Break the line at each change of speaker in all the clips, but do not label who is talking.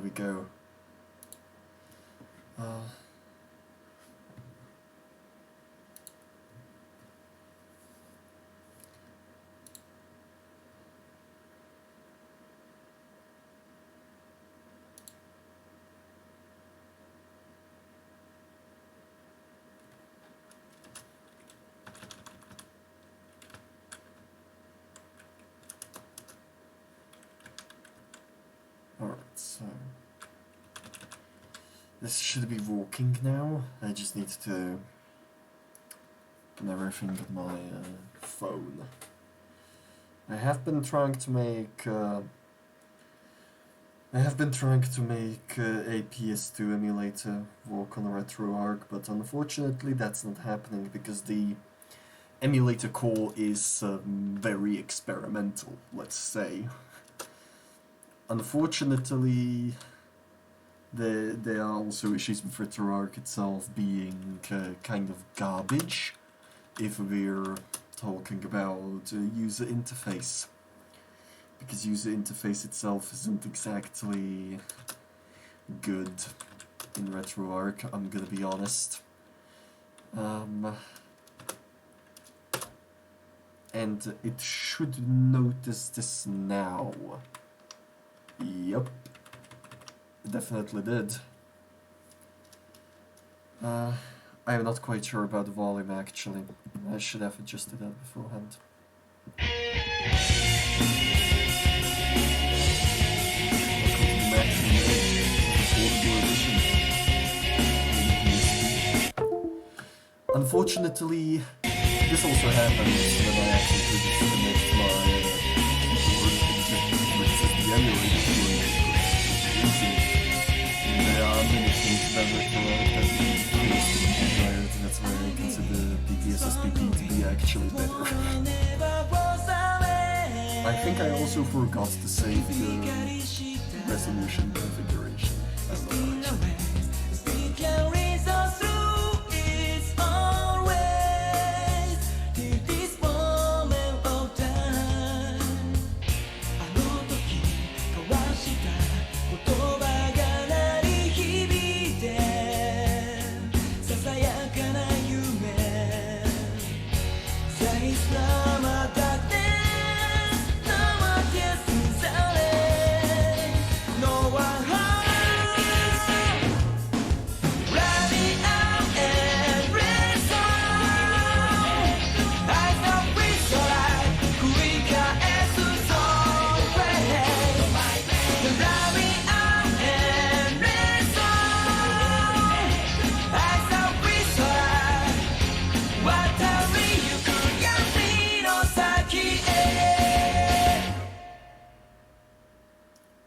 we go. Alright, so this should be working now. I just need to put everything on my phone. I have been trying to make a PS2 emulator work on RetroArch, but unfortunately that's not happening because the emulator core is very experimental, let's say. Unfortunately, there are also issues with RetroArch itself being kind of garbage if we're talking about user interface. Because user interface itself isn't exactly good in RetroArch, I'm gonna be honest. And it should notice this now. Yep, it definitely did. I'm not quite sure about the volume actually. I should have adjusted that beforehand. Unfortunately, this also happens when I actually disconnect my keyboard, which is the emulator keyboard using. There are many things that required, that's why I consider PPSSPP to be actually better. I think I also forgot to save the resolution configuration as well, actually.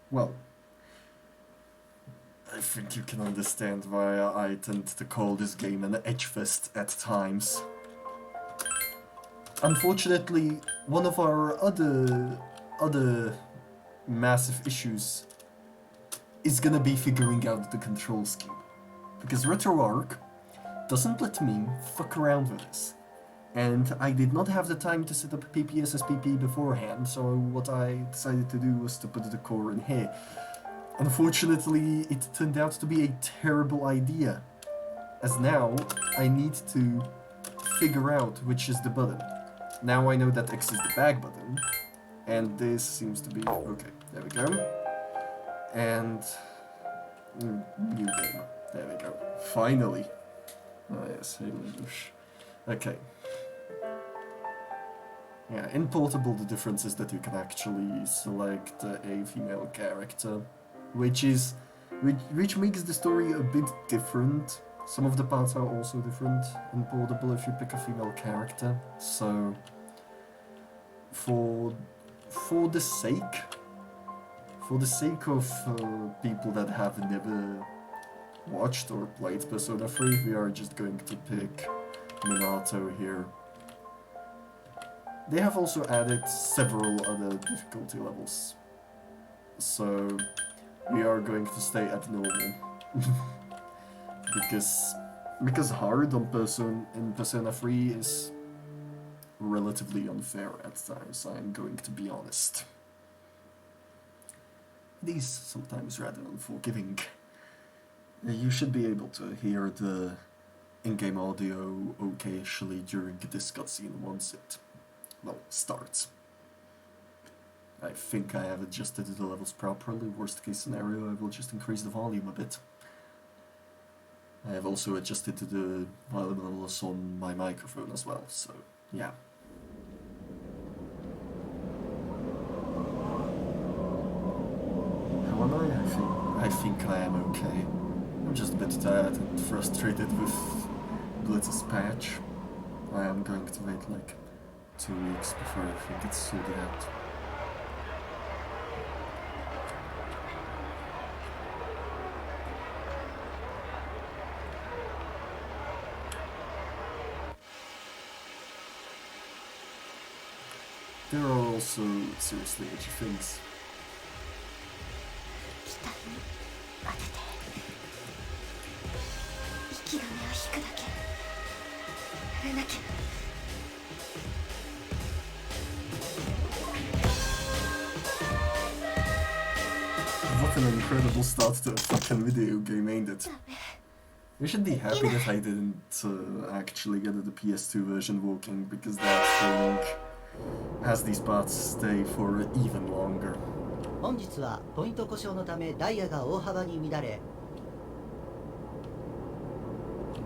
Well, I think you can understand why I tend to call this game an edgefest at times. Unfortunately, one of our other massive issues is gonna be figuring out the control scheme. Because RetroArch doesn't let me fuck around with this. And I did not have the time to set up PPSSPP beforehand, so what I decided to do was to put the core in here. Unfortunately, it turned out to be a terrible idea, as now I need to figure out which is the button. Now I know that X is the back button, and this seems to be... okay, there we go. And... new game. There we go. Finally. Oh yes, okay. Yeah, in Portable the difference is that you can actually select a female character, which makes the story a bit different. Some of the parts are also different in Portable if you pick a female character. So, for the sake of people that have never watched or played Persona 3, we are just going to pick Minato here. They have also added several other difficulty levels, so we are going to stay at normal. because hard on in Persona 3 is relatively unfair at times, I'm going to be honest. It is sometimes rather unforgiving. You should be able to hear the in-game audio occasionally during this cutscene once it, well, starts. I think I have adjusted the levels properly. Worst case scenario, I will just increase the volume a bit. I have also adjusted the volume levels on my microphone as well, so yeah. How am I? I think I am okay. I'm just a bit tired and frustrated with Blitz's patch. I am going to wait like 2 weeks before everything gets sorted out. There are also seriously edgy things. What an incredible start to a fucking video game, ain't it? You should be happy that I didn't actually get the PS2 version working, because that thing has these parts stay for even longer.
本日はポイント故障のためダイヤが大幅に乱れ、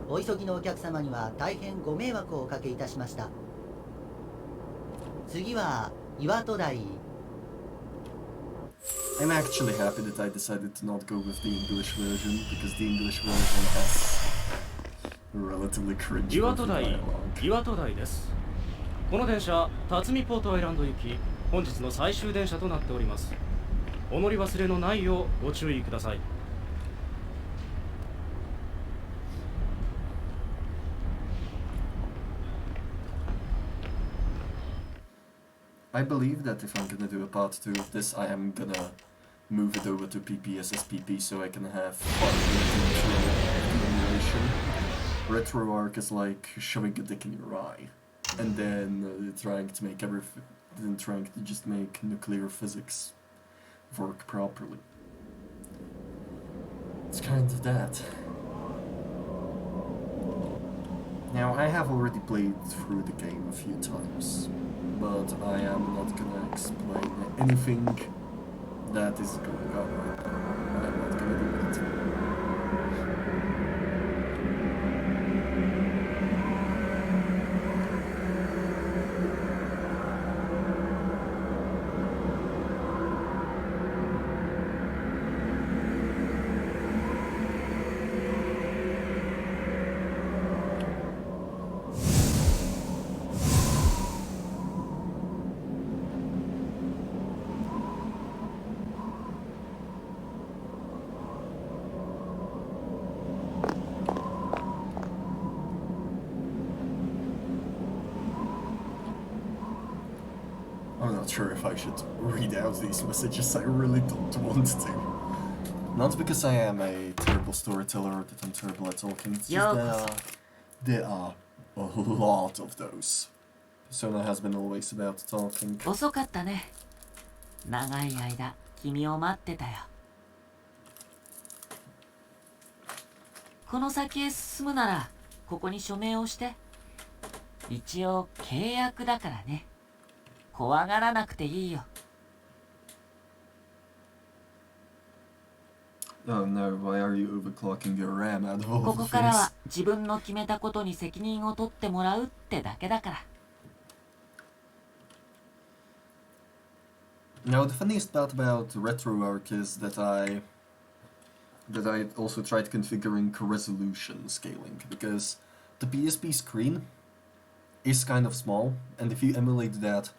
お急ぎのお客様には大変ご迷惑をおかけいたしました。次は岩戸台。
I'm actually happy that I decided to not go with the English version, because the English version has relatively cringy dialogue.
岩戸台です。この電車、辰巳ポートアイランド行き、本日の最終電車となっております。お乗り忘れのないようご注意ください。
I believe that if I'm gonna do a part 2 of this, I am gonna move it over to PPSSPP so I can have fun with the emulation. RetroArch is like shoving a dick in your eye, and then trying to just make nuclear physics work properly. It's kind of that. Now, I have already played through the game a few times, but I am not gonna explain anything that is going on right now. I'm not gonna do it. I'm not sure if I should read out these messages, I really don't want to. Not because I am a terrible storyteller or that I'm terrible at talking, it's just that there are a lot of those. Persona has been always about talking.
遅かったね。長い間君を待ってたよ。この先へ進むならここに署名をして。一応契約だからね。怖がらなくていいよ。
Oh no, why are you overclocking your RAM out of all
こ
the
こから
things?
は自分の決めたことに責任を取ってもらうってだけだから。
Now the funniest part about RetroArch is that I also tried configuring resolution scaling, because the PSP screen is kind of small, and if you emulate that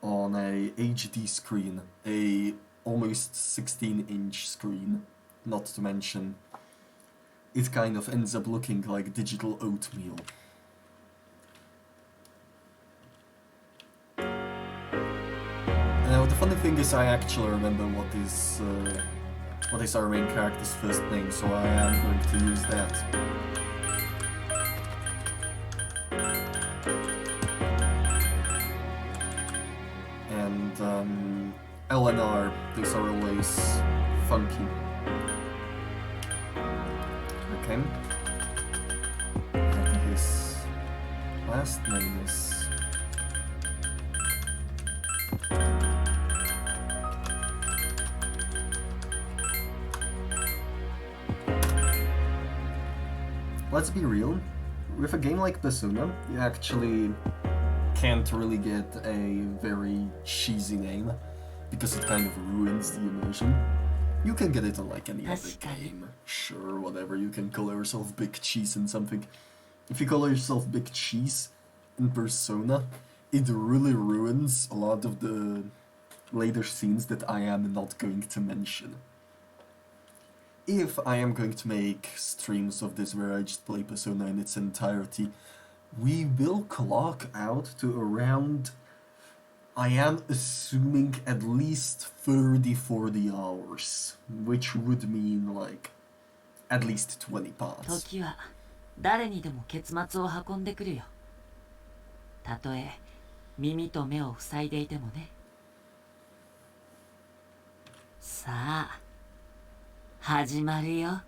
on a HD screen, a almost 16-inch screen, not to mention, it kind of ends up looking like digital oatmeal. Now the funny thing is I actually remember what is our main character's first name, so I am going to use that. And LNR these are always funky. Okay. His last name is... Let's be real, with a game like Persona, you actually can't really get a very cheesy name, because it kind of ruins the immersion. You can get it on like any other game. Sure, whatever, you can call yourself Big Cheese in something. If you call yourself Big Cheese in Persona, it really ruins a lot of the later scenes that I am not going to mention. If I am going to make streams of this where I just play Persona in its entirety, we will clock out to around, I am assuming, at least 30-40 hours, which would mean like at least 20 parts.
時は誰にでも結末を運んでくるよ。たとえ耳と目を塞いでいてもね。さあ、始まるよ。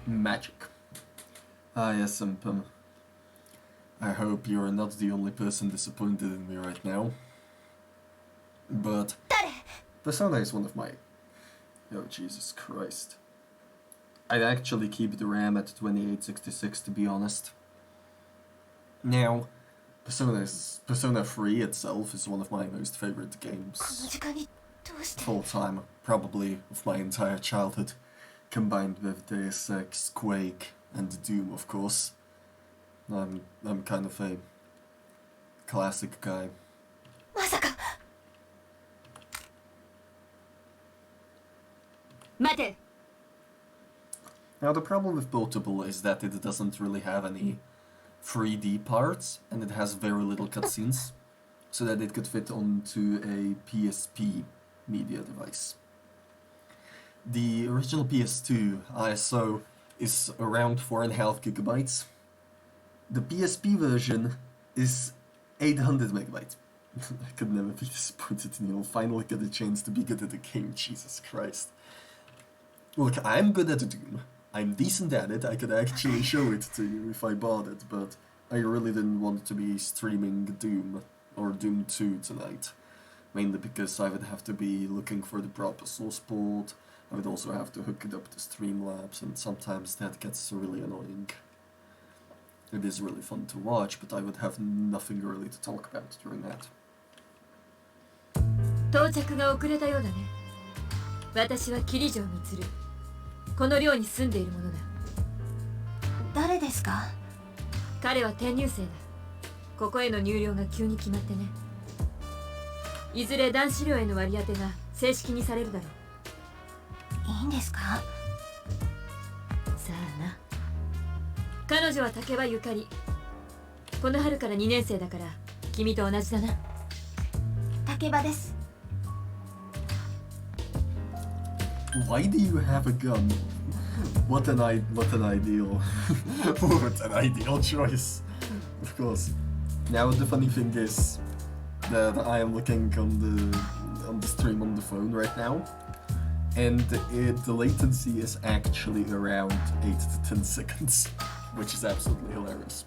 Magic. Ah yes, I hope you're not the only person disappointed in me right now. But Persona is one of my... Oh Jesus Christ. I'd actually keep the RAM at 2866 to be honest. Now, Persona 3 itself is one of my most favorite games of all time, probably of my entire childhood, combined with Deus Ex, Quake, and Doom, of course. I'm kind of a classic guy.
まさか。待て。
Now the problem with Portable is that it doesn't really have any 3D parts, and it has very little cutscenes, so that it could fit onto a PSP media device. The original PS2 ISO is around 4.5 gigabytes. The PSP version is 800 megabytes. I could never be disappointed in you. Finally get a chance to be good at the game, Jesus Christ. Look, I'm good at Doom. I'm decent at it, I could actually show it to you if I bought it, but I really didn't want to be streaming Doom, or Doom 2 tonight. Mainly because I would have to be looking for the proper source port, I would also have to hook it up to Streamlabs, and sometimes that gets really annoying. It is really fun to watch, but I would have nothing really to talk about during that.
到着が遅れたようだね。私は桐城充。この寮に住んでいるものだ。誰ですか？彼は転入生だ。ここへの入寮が急に決まってね。いずれ男子寮への割り当てが正式にされるだろう。いいんですか？さあな。彼女は竹場ゆかり。この春から2年生だから君と同じだな。竹場です。
Why do you have a gun? What an ideal what an ideal choice. Of course. Now the funny thing is that I am looking on the stream on the phone right now, and the latency is actually around 8 to 10 seconds, which is absolutely hilarious.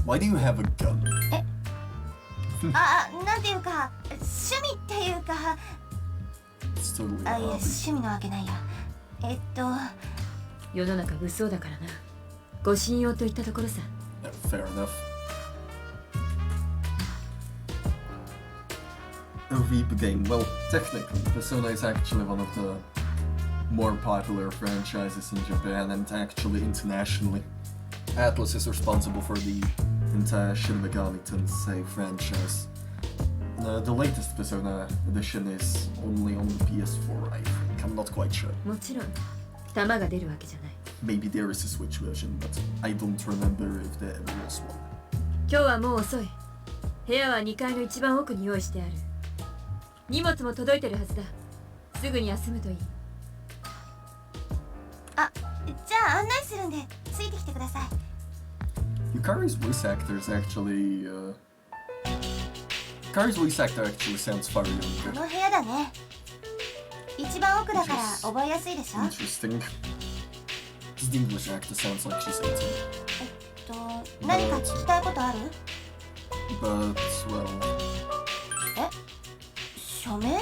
Why do you have a gun?
なんていうか趣味っていうか。
It's totally
いや趣味なわけないや。世の中物騒だからな。ご信用といったところさ。
Fair enough. A Veep game. Well, technically, Persona is actually one of the more popular franchises in Japan and actually internationally. Atlus is responsible for the entire Shin Megami Tensei franchise. The latest Persona edition is only on the PS4, I think. I'm not quite sure.
もちろん弾が出るわけじゃない。
Maybe there is a Switch version, but I don't remember if there ever was one.
今日はもう遅い。部屋は2階の一番奥に用意してある。荷物も届いてるはずだ。すぐに休むといい。じゃあ案内するんでついてきてください。
Yukari's voice actor is actually Kari's voice actor actually sounds far
こ
younger.
の部屋だね。一番奥だから覚えやすいでしょ。
Interesting. The English actor sounds like she's 18.
何か聞きたいことある？
But, well,
署名？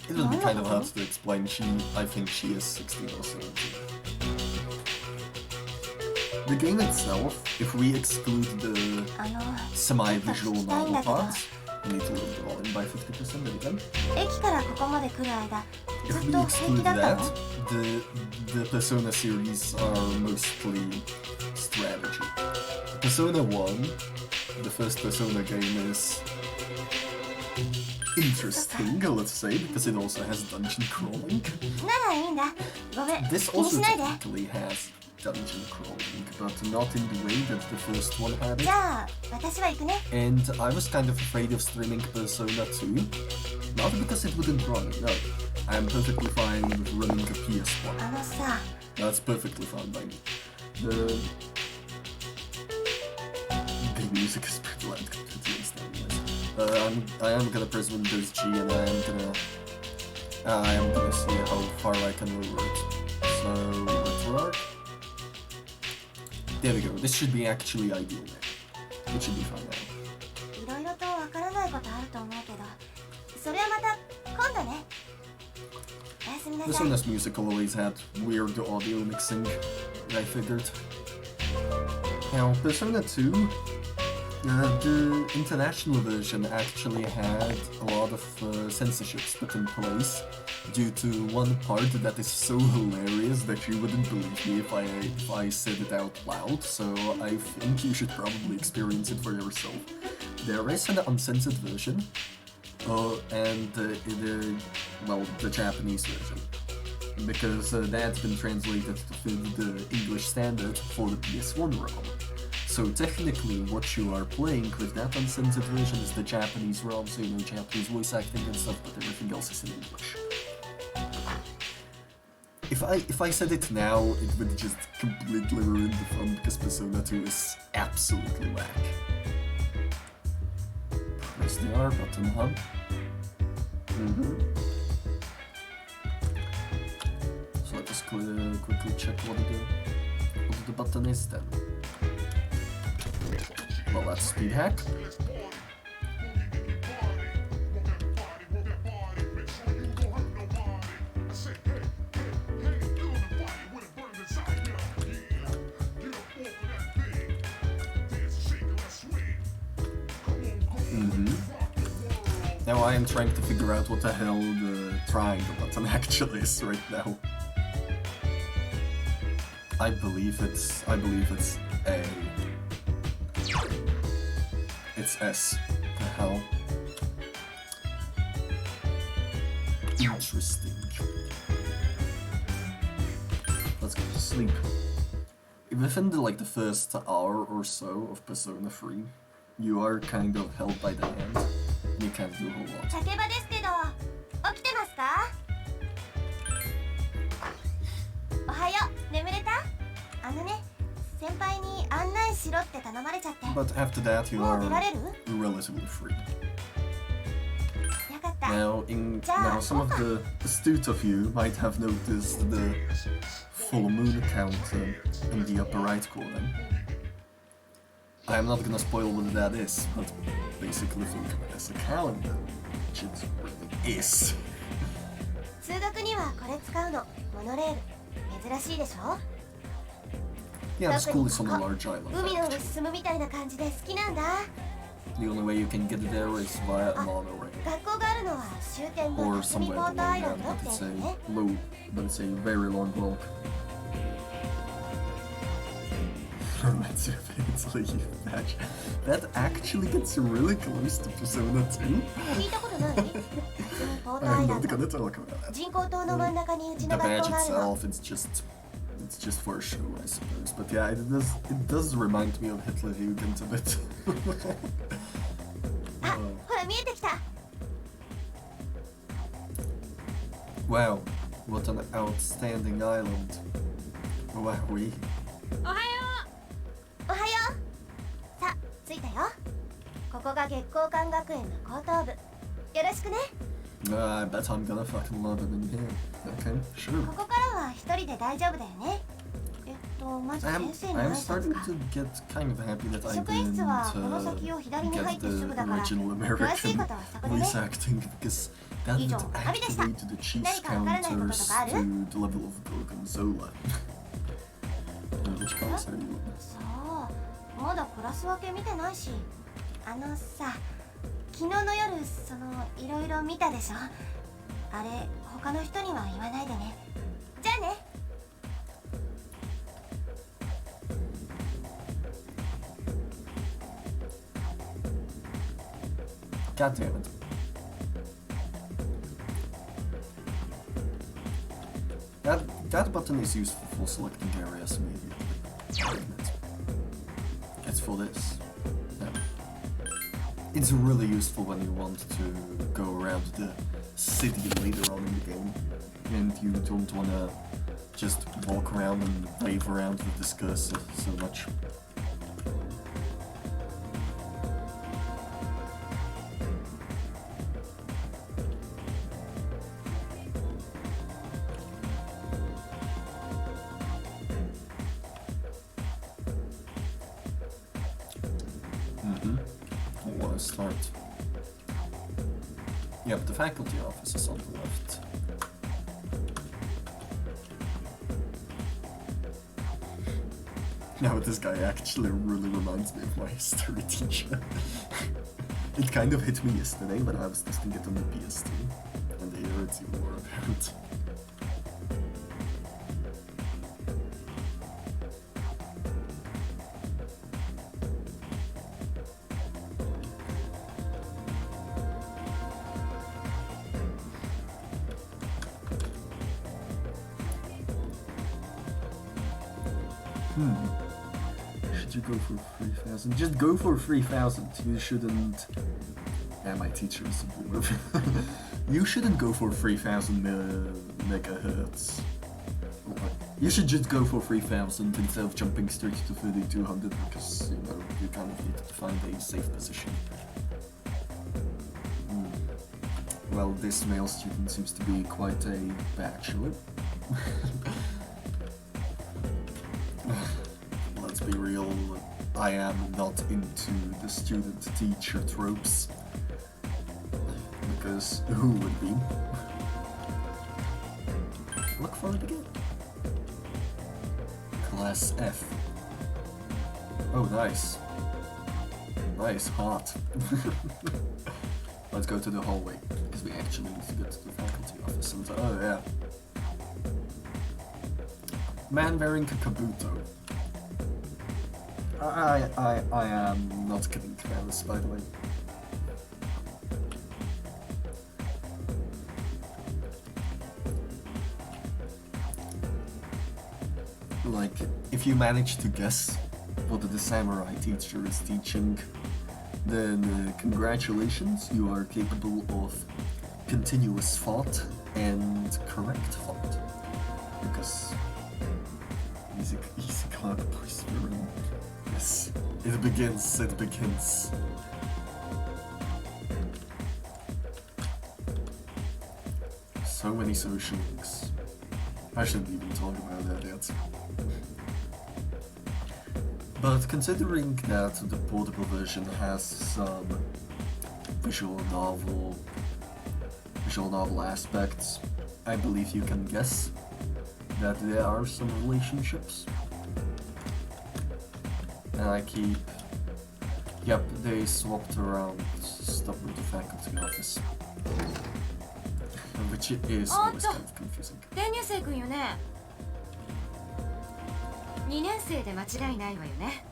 it would be kind of hard to explain. I think she is 16 or 17. The game itself, if we exclude the semi-visual novel parts, we need to lower the volume by 50% again.
駅からここまで来る間、ず
If
っ
we
と平
exclude
気だったの？
that, the Persona series are mostly strategy. Persona 1, the first Persona game, is interesting, let's say, because it also has dungeon crawling.
ならいいんだ。ごめん、
This
気に
also
しないで。
technically has dungeon crawling, but not in the way that the first one had
じ
it.
ゃあ、私は行くね。
And I was kind of afraid of streaming Persona 2, not because it wouldn't run, no. I'm perfectly fine with running a PS1.
あのさ、
That's perfectly fine by me. The music is pretty loud compared to this anyways. I am gonna press Windows G and I am gonna see how far I can lower it. So, retro. There we go. This should be actually ideal now. It should be fine now.
いろいろとわからないことあると思うけど、それはまた今度ね。おやすみなさい。
Persona's music always had weird audio mixing, I figured. Now, Persona 2, the international version actually had a lot of censorships put in place due to one part that is so hilarious that you wouldn't believe me if I said it out loud, so I think you should probably experience it for yourself. There is an uncensored version, and the Japanese version, because that's been translated to fit the English standard for the PS1 ROM. So technically, what you are playing with that uncensored version is the Japanese ROM, so you know Japanese voice acting and stuff, but everything else is in English. If I said it now, it would just completely ruin the fun because Persona 2 is absolutely whack. Press the R button, huh? So let us quickly check what the button is then. Well, that's speed hack. Now I am trying to figure out what the hell the triangle button actually is right now. I believe it's A. It's S. The hell? Interesting. Let's go to sleep. Within the first hour or so of Persona 3, you are kind of held by the hand, and you can't do a whole lot.
酒場ですけど、起きてますか？おはよう、眠れた？あのね、先輩に案内しろって頼まれちゃって。
But after that, you
も
are
う出られる？
relatively free.
よかった。
Now, some of the astute of you might have noticed the full moon count in the upper right corner. I am not gonna spoil what that is, but basically think of it as a calendar, which it really is.
通学にはこれ使うの。モノレール。珍しいでしょ？
Yeah, the school is on a large island.
海の上
actually.
進むみたいな感じで好きなんだ。
The only way you can get there is via a monorail.
学校があるのは終点の
Or
辰巳
somewhere
ポー
below
トアイラ
that,
ンドっ
but
て
it's
やつね。
but it's a very long walk. Reminds you of Ainsley Patch. That actually gets really close to Persona 2.
聞いたことない？辰巳ポートア
I'm
イラン
not
ド。
gonna talk about that.
人工島の真ん中にうち
The
の学
badge
校があるの。
itself, it's just for show, I suppose. But yeah, it does remind me of Hitler Jugend a bit.
あ、ほら見えてきた。
Wow, what an outstanding island. Wowee.
おはよ
おはよう。さあ、着いたよ。こここが月光館学園の高等部。よろしくね。
I bet I'm gonna fucking love it in here. Okay, sure.
ここからは一人で大丈夫だよね。まず
I
先
am,
生の
I
挨
am
拶
starting
か。
to get kind of happy that I
職員室はこの先を左に入
get
ってす
the
ぐだから、
original
詳しい
American
ことはそこでね。
voice acting because that
以上、
would
アビでした。
activate the cheese
何かわからないことと
counters
かある？
to the level of Gorgonzola. Which class are you in?
そう、まだクラス分け見てないし。あのさ、昨日の夜、いろいろ見たでしょ。あれ、他の人には言わないでね。じゃあね。
God damn it. That button is useful for selecting areas immediately. It's for this. Yeah. It's really useful when you want to go around the city later on in the game, and you don't want to just walk around and wave around with this cursor so much. I want to start. Yep, the faculty office is on the left. Now this guy actually really reminds me of my history teacher. It kind of hit me yesterday when I was testing it on the PS2, and here it's even more apparent. Should you go for 3,000? Just go for 3,000. You shouldn't. Yeah, my teacher is a boomer. You shouldn't go for 3,000 megahertz. You should just go for 3,000 instead of jumping straight to 3,200 because, you know, you kind of need to find a safe position. Well, this male student seems to be quite a bachelor. Let's be real, I am not into the student-teacher tropes. Because who would be? Look for it again. Class F. Oh, nice. Nice, hot. Let's go to the hallway, because we actually need to get to the faculty office. And, oh, yeah. Man wearing a kabuto. I am not kidding, Travis, by the way. Like, if you manage to guess what the samurai teacher is teaching, then congratulations, you are capable of continuous thought and correct thought. Because easy cloud perseverance. Yes, it begins, it begins. So many social links. I shouldn't even talk about that yet. But considering that the portable version has some visual novel aspects, I believe you can guess that there are some relationships. And I keep... Yep, they swapped around stuff with the faculty office. Which is always kind of confusing.
転入生くんよね。2年生で間違いないわよね。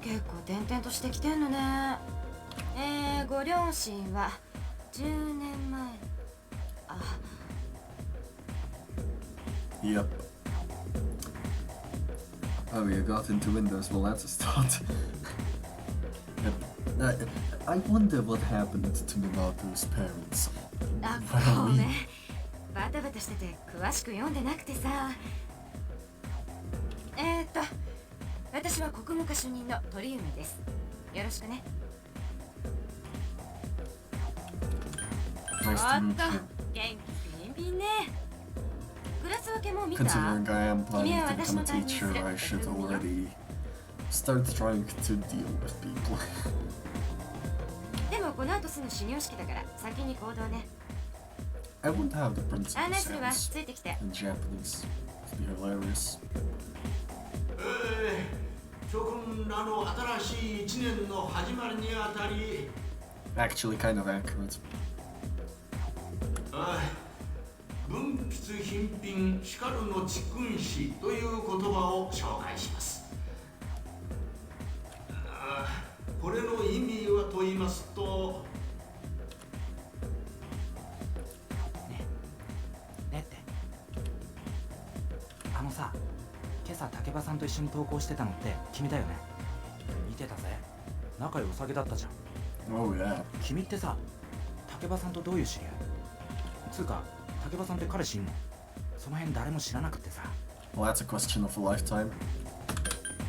結構転々としてきてんのね。ご両親は10年前。あ。
Yep. Oh, you got into Windows, well that's a start. Yep. I wonder what happened to Minato's parents.
あ、ごめん。バタバタしてて詳しく読んでなくてさ。私
私は国務課主任の鳥海です。よろしくね。
Nice
お
to
っ
meet
と
you.
元気ビンビンね。クラス分けも見た？
Considering I am planning to
君は私
become
の
a
担任す
teacher,
る
I should
夫婦よ。
already start trying to deal with people.
でもこの後すぐ始業式だから先に行動ね。
I wonder how the principal
案内するわ。
sounds
ついてきて。
in Japanese. It'd be hilarious.
諸君らの新しい一年の始まりにあたり、
Actually, kind of accurate.
分泌品品しかるの蓄君子という言葉を紹介します。これの意味はと言いますと、
ねってあのさ、今朝竹場さんと一緒に登校してたのって君だよね。見てたぜ、仲良さげだったじゃん。
Oh yeah.
君ってさ、竹場さんとどういう知り合い？つうか竹場さんって彼氏いんの？その辺誰も知らなくてさ。
Well, that's a question of a lifetime.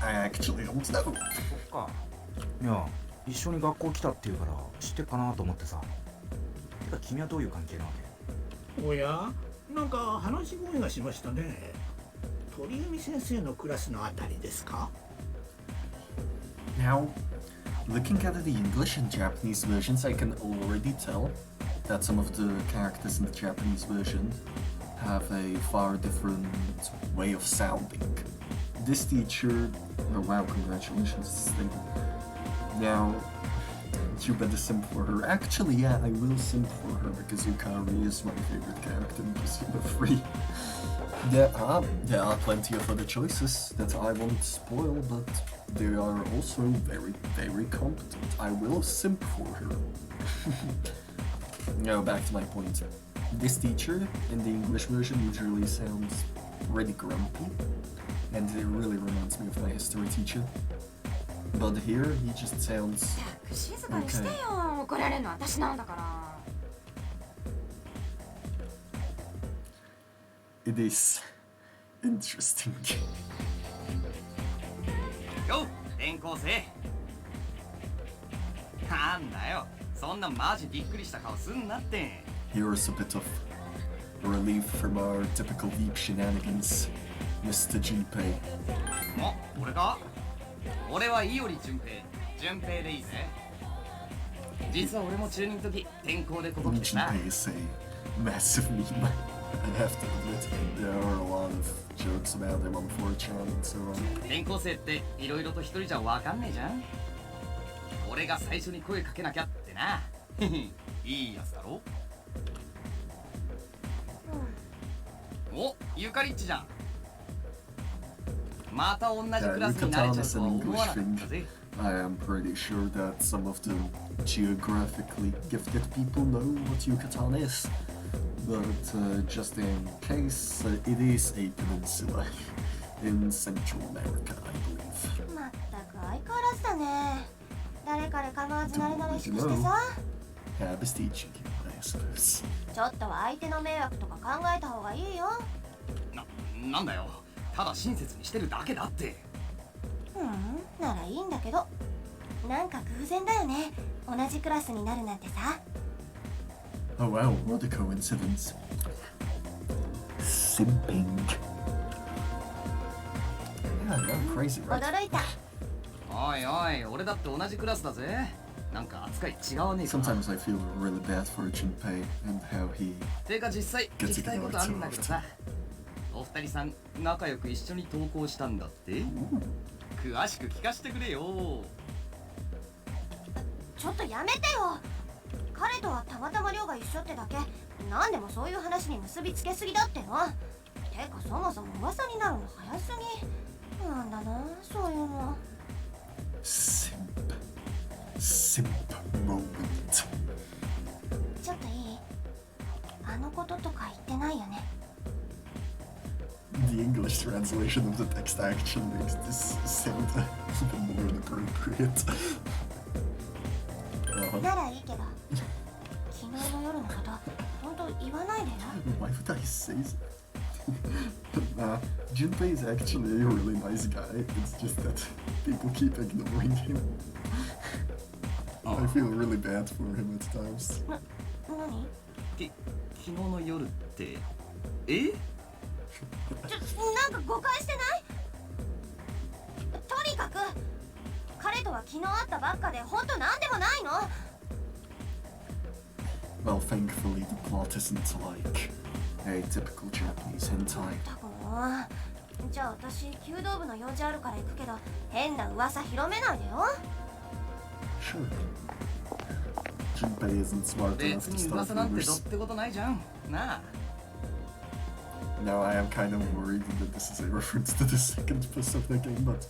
I actually don't know.
そっか。いや、一緒に学校来たっていうから知ってっかなと思ってさ。てか君はどういう関係なわけ？
おや、なんか話し声がしましたね。鳥海先生のクラスのあたりですか？
Now, looking at the English and Japanese versions, I can already tell that some of the characters in the Japanese version have a far different way of sounding. This teacher, oh wow, congratulations. Now, you better simp for her. Actually, yeah, I will simp for her because Yukari is my favorite character in Persona 3. There are plenty of other choices that I won't spoil, but they are also very, very competent. I will simp for her. Now, back to my point. This teacher in the English version usually sounds pretty grumpy, and it really reminds me of my history teacher. But here, he just sounds
静かにしてよ。怒られるの私なんだから。
It is interesting.
よっ、転校生。なんだよ、そんなマジびっくりした顔すんなって。
Here's a bit of relief from our typical deep shenanigans, Mr. Junpei.
お、俺か？俺はいおり純平。純平でいいぜ。実は俺も中二の時、転校でここ来てな。
Junpei is a massive meme. I have to admit, there are a lot of jokes about him on 4chan and so on.
転校生っていろいろと一人じゃわかんねえじゃん。俺が最初に声かけなきゃってな。いいやつだろ。お、ゆかりっちじゃん。また同じクラスになれちゃうとは思わなかったぜ。
I am pretty sure that some of the geographically gifted people know what Yucatan is. But just in case, it is a peninsula in Central America, I believe.
まったく相変わらずだね。誰彼構わず慣れ慣れしくしてさ。
Hab is teaching you, I suppose.
ちょっとは相手の迷惑とか考えた方がいいよ。
なんだよ。ただ親切にしてるだけだって。
ならいいんだけど。なんか偶然だよね。同じクラスになるなんてさ。
Oh wow, what a coincidence. Simping. Yeah, you're crazy, right?
驚いた。
おいおい、俺だって同じクラスだぜ。なんか扱い違わねえか。
Sometimes I feel really bad for Junpei and how he
てか実際聞きたいことあるんだけどさ。お二人さん仲良く一緒に登校したんだって？詳しく聞かせてくれよ。
ちょっとやめてよ。彼とはたまたま寮が一緒ってだけ。なんでもそういう話に結びつけすぎだっての。てかそもそも噂になるの早すぎ。なんだな、そういうの。
Simp moment.
ちょっといい？あのこととか言ってないよね。
The English translation of the text actually makes this sound even more inappropriate.
ならいいけど、昨日の夜のこと、本当言わないでよ。
Why would I say so? Nah, Junpei is actually a really nice guy. It's just that people keep ignoring him. I feel really bad for him at times.
何？
昨日の夜ってえ？
なんか誤解してない？とにかく彼とは昨日会ったばっかで本当なんでもないの。
Well, thankfully the plot isn't like a typical Japanese hentai.
だからじゃあ私弓道部の用事あるから行くけど変な噂広めないでよ。
Sure. Junpei isn't smart enough
別
to
に
start
噂なんてどっ
rumors.
てことないじゃんなあ。
Now I am kind of worried that this is a reference to the second boss of the game, but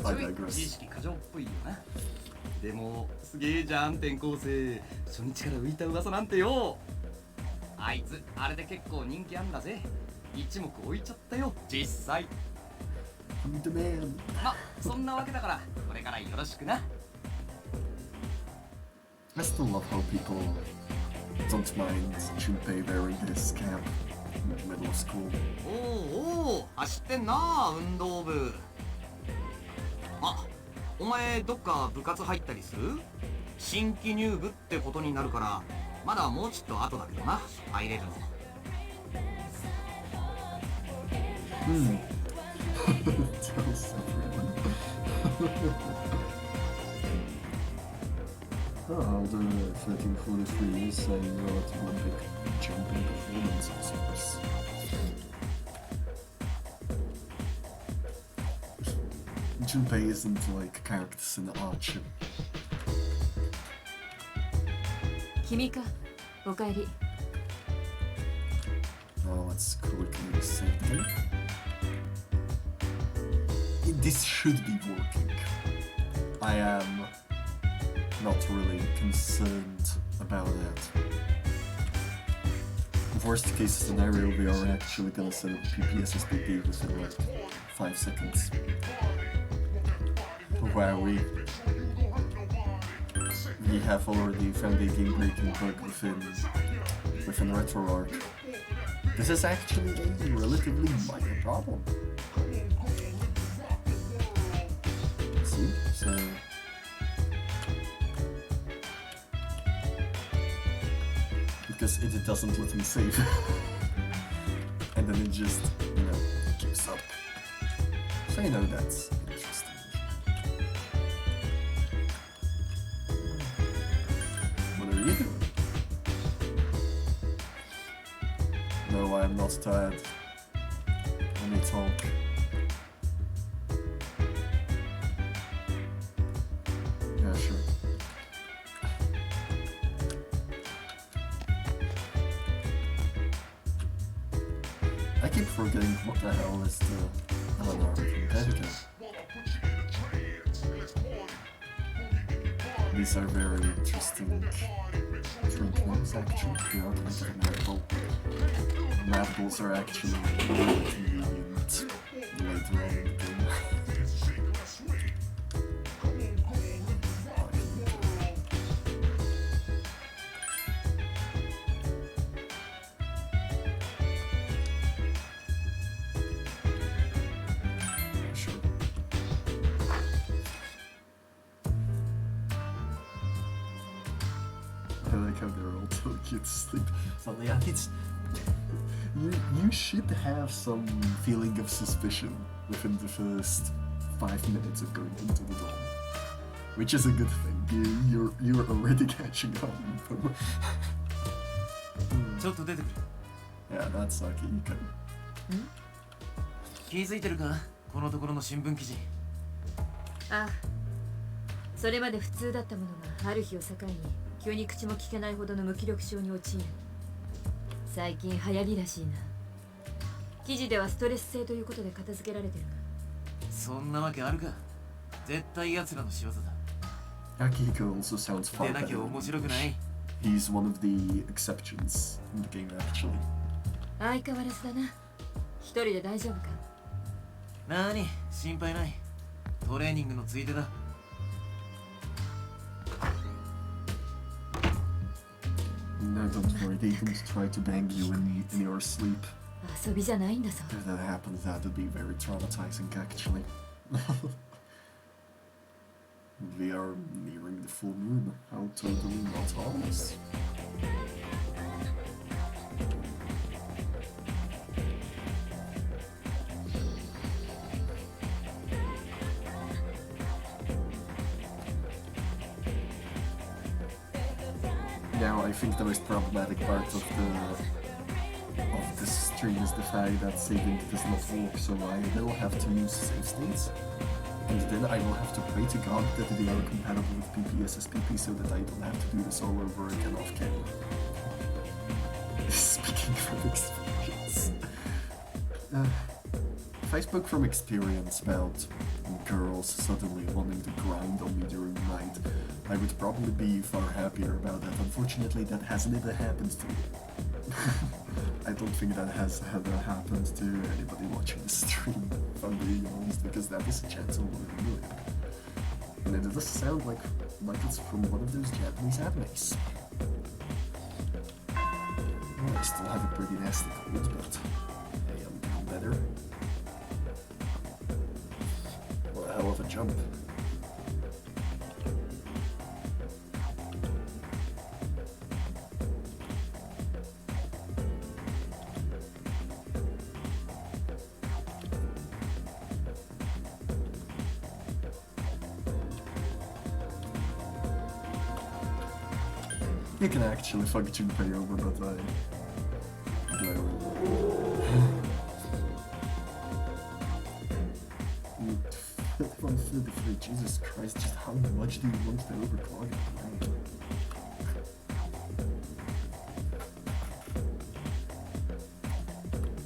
I
ちょい
digress.
自意識過剰っぽいよな。でもすげえじゃん転校生、初日から浮いた噂なんてよ。あいつあれで結構人気あんだぜ。一目置いちゃったよ実際。
I'm the man.
まそんなわけだからこれからよろしくな。
I still love how people don't mind Junpei wearing his cap in the middle of school.
おうおう走ってんな運動部。あ、お前どっか部活入ったりする？新規入部ってことになるからまだもうちょっと後だけどな入れるの。
Tells everyone. The 1343 is a relatively big jump in performance, I suppose. Junpei isn't like characters in Archer.
君か、おかえり。
Let's quickly save the game. This should be working. I am not really concerned about that. Worst case scenario, we are actually gonna set up PPSSBD within like 5 seconds. Where we have already found a game breaking bug within RetroArch. This is actually a relatively minor problem. See? So because it doesn't let me save. And then it just, keeps up. So that's interesting. What are you doing? No, I am not tired. Let me talk. Yeah, sure. I keep forgetting what the hell is the LNR competitor. These are very interesting drink names actually. They are kind of magical. Madballs are actually really convenient later on in the game. Sure. I like how they're all so cute to sleep. So yeah, you should have some feeling of suspicion within the first 5 minutes of going into the dorm, which is a good thing. You're already catching on.
ちょっと出てくる。
Yeah, that's like you can.
気づいてるか？このところの新聞記事。
ああ、それまで普通だったものがある日を境に急に口も聞けないほどの無気力症に陥る。最近流行りらしいな。記事ではストレス性ということで片付けられてるが。
そんなわけあるか。絶対奴らの仕業だ。
Akihiko also sounds far
でなき
better
ゃ
than
面白くない。
He's one of the exceptions in the game actually.
相変わらずだな。一人で大丈夫か？
なーに、心配ない。トレーニングのついでだ。
No, don't worry, they don't try to bang you in your sleep.
遊びじゃないんだぞ。
If that happens, that would be very traumatizing, actually. We are nearing the full moon. How totally not honest. Now, I think the most problematic part of this stream is the fact that saving does not work, so I will have to use save states. And then I will have to pray to God that they are compatible with PPSSPP so that I don't have to do this all over again off camera. Speaking from experience. If I spoke from experience about girls suddenly wanting to grind on me during the night, I would probably be far happier about that. Unfortunately, that hasn't ever happened to me. I don't think that has ever happened to anybody watching the stream, if I'm being honest, because that is a chance of 1 in a million. And it does sound like it's from one of those Japanese animes. Well, I still have a pretty nasty cold, but hey, I'm getting better. What a hell of a jump. You can actually function pay over, but I... 133, Jesus Christ, just how much do you want to overclock it?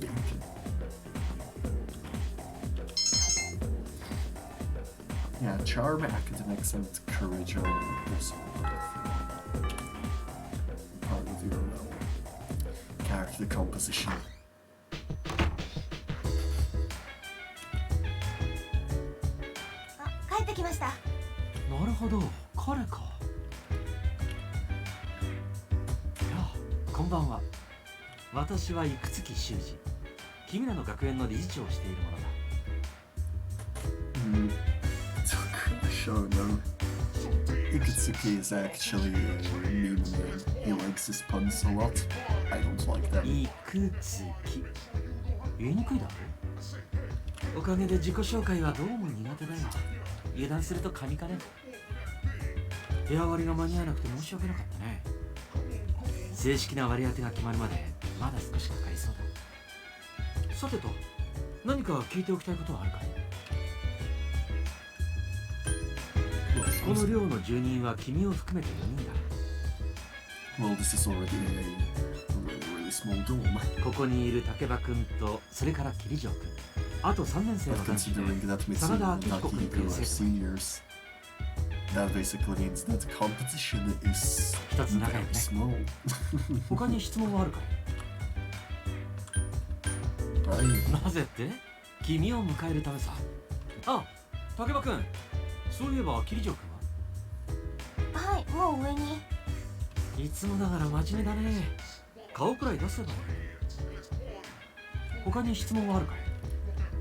Bacon. Yeah, charm, academics, and courage are also part of your character composition.
帰ってきました。
なるほど、彼か。いや、こんばんは。私は生月修二。君らの学園の理事長をしているものだ。
Show no. Ikutsuki is actually a meme name. He likes his puns a lot. I don't like them.
生月。言いにくいだろ。おかげで自己紹介はどうも苦手だよ。油断すると噛みかねん。部屋割りが間に合わなくて申し訳なかったね。正式な割り当てが決まるまでまだ少しかかりそうだ。さてと、何か聞いておきたいことはあるかい？この寮の住人は君を含めて4人だ。
Well, this is already a really small dorm.
ここにいる竹場君と、それから桐城君。あと3年生の
But
男子
considering that
で、
Mitsuo
真田
and
明彦君という
Akihiko are
生徒。
seniors, that basically means that competition is
一つ仲良
very
くね。
small.
他に質問はあるかい？
Right?
なぜって？君を迎えるためさ。あ、竹場君。そういえば桐城君は？
はい、もう上に。
いつもながら真面目だね。顔くらい出せば。他に質問はあるかい？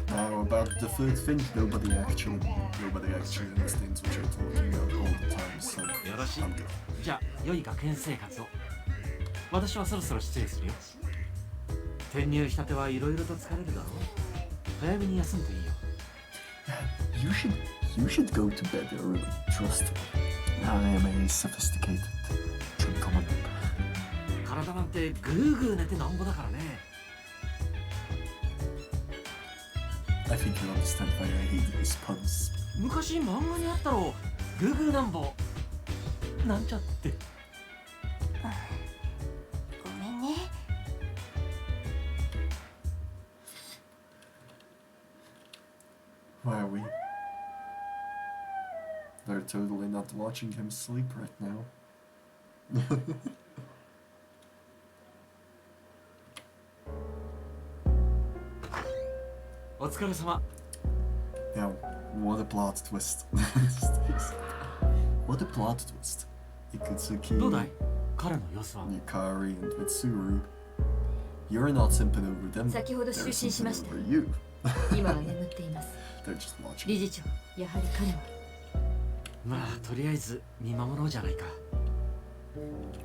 Now about the third thing, nobody actually understands what you're talking about all the time, so
よろしい。
I'm good.
じゃあ良い学園生活を。私はそろそろ失礼するよ。転入したてはいろいろと疲れるだろう。早めに休むといいよ。
You should go to bed early. Trust me. I am a sophisticated gentleman.
体なんてぐーぐー寝てなんぼだからね。
I think you understand why I hate these puns.
昔漫画にあったろ。ぐーぐーなんぼ。なんちゃって。
ごめんね。
Why are we? They're totally not watching him sleep right now. Now, what a plot twist. What a plot twist. Ikutsuki,
どうだい？彼の様子は。
Yukari, and Mitsuru You're not simping over them.
先ほど
They're
就寝し
simping
ました
over you.
今は眠っています
They're just watching.
理事長やはり彼は
まあとりあえず見守ろうじゃないか。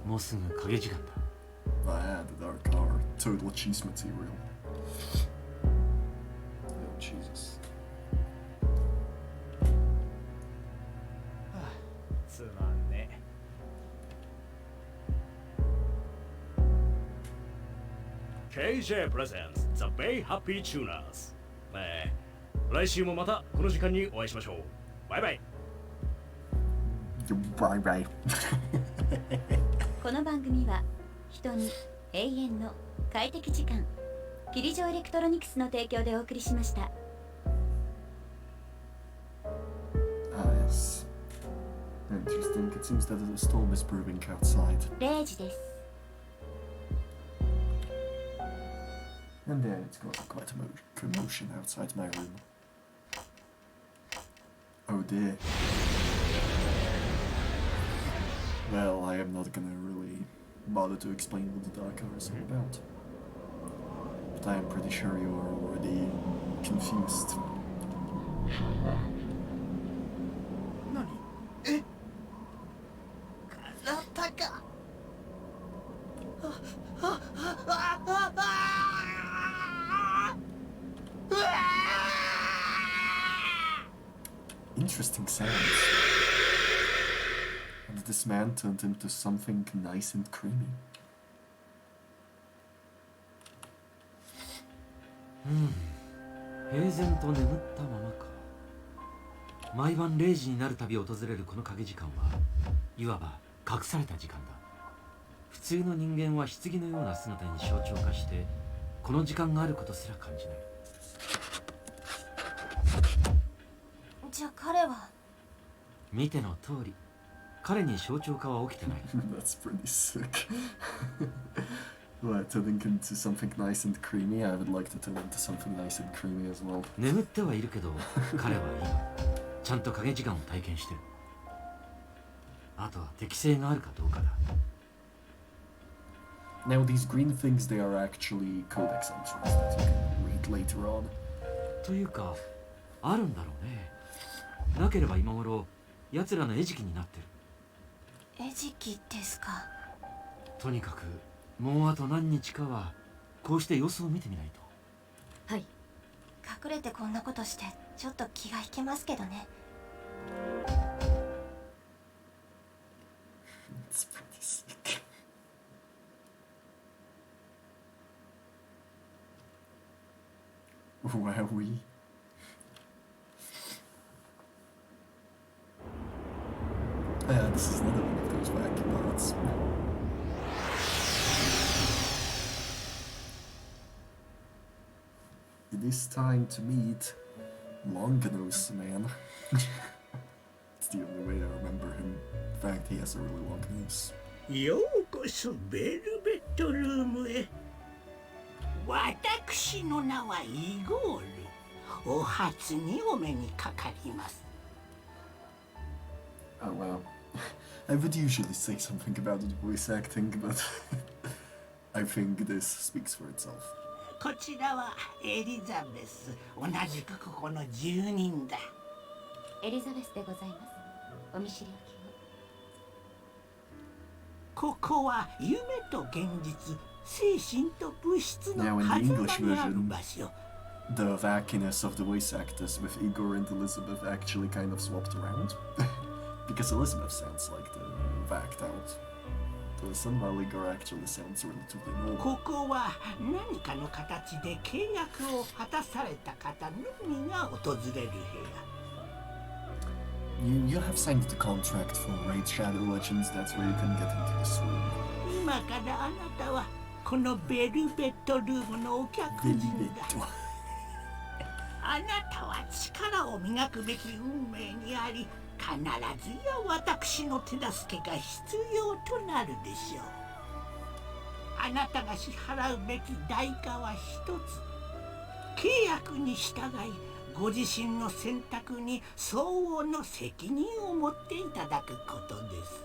もうすぐ影時間だ。
Ah, the dark hour. Total cheese material. Oh, Jesus.
つまんね。KJ Presents The Bay Happy Tuners。来週もまたこの時間にお会いしましょう。バイバイ。
Bye bye.
この番組は人に永遠の快適時間霧城エレクトロニクスの提供でお送りしました。
Ah, yes. Interesting. It seems that the storm is brewing outside.
0時です。
And then it's got quite a commotion outside my room. Oh dear. Well, I am not gonna really bother to explain what the Dark Hour is all about. But I am pretty sure you are already confused.
何？え？体か。
Interesting sounds. And this man turned into something nice and creamy.
平然と眠ったままか。毎晩0時になるたび訪れるこの影時間はいわば隠された時間だ。普通の人間は棺のような姿に象徴化してこの時間があることすら感じない。
じゃあ彼は
見ての通り彼に象徴化は起きてない。
That's pretty sick. Well, turning into something nice and creamy, I would like to turn into something nice and creamy as well.
眠ってはいるけど彼は今ちゃんと影時間を体験してる。あとは適性があるかどうかだ。
Now these green things, they are actually codex entries that you can read later on.
というかあるんだろうね。なければ今頃奴らの餌食になってる。
餌食ですか。
とにかくもうあと何日かはこうして様子を見てみないと。
はい。
隠れてこんなことしてちょっと気が引けますけどね。
It's pretty sick. Wowee. This is another one of those wacky parts. It is time to meet Longnose Man. It's the only way I remember him. In fact, he has a really long nose.
ようこそベルベットルームへ。私の名はイゴール。お初にお目にかかります。
Oh wow. I would usually say something about the voice acting, but I think this speaks for itself.
こちらはエリザベス。同じくここの住人だ。
エリザベスでございます。お見知りおきを。
ここは夢と現実、精神と物質の
Now in the
狭
English
間にある
version,
場所。
the wackiness of the voice actors with Igor and Elizabeth actually kind of swapped around. Because Elizabeth sounds like the whacked out person, while Igor actually sounds relatively normal.
ここは何かの形で契約を果たされた方のみが訪れる部屋。
You have signed the contract for Raid Shadow Legends, that's where you can get into this room.
今からあなたはこのベルベットルームのお客人だ。あなたは力を磨くべき運命にあり、必ずや私の手助けが必要となるでしょう。あなたが支払うべき代価は一つ。契約に従い、ご自身の選択に相応の責任を持っていただくことです。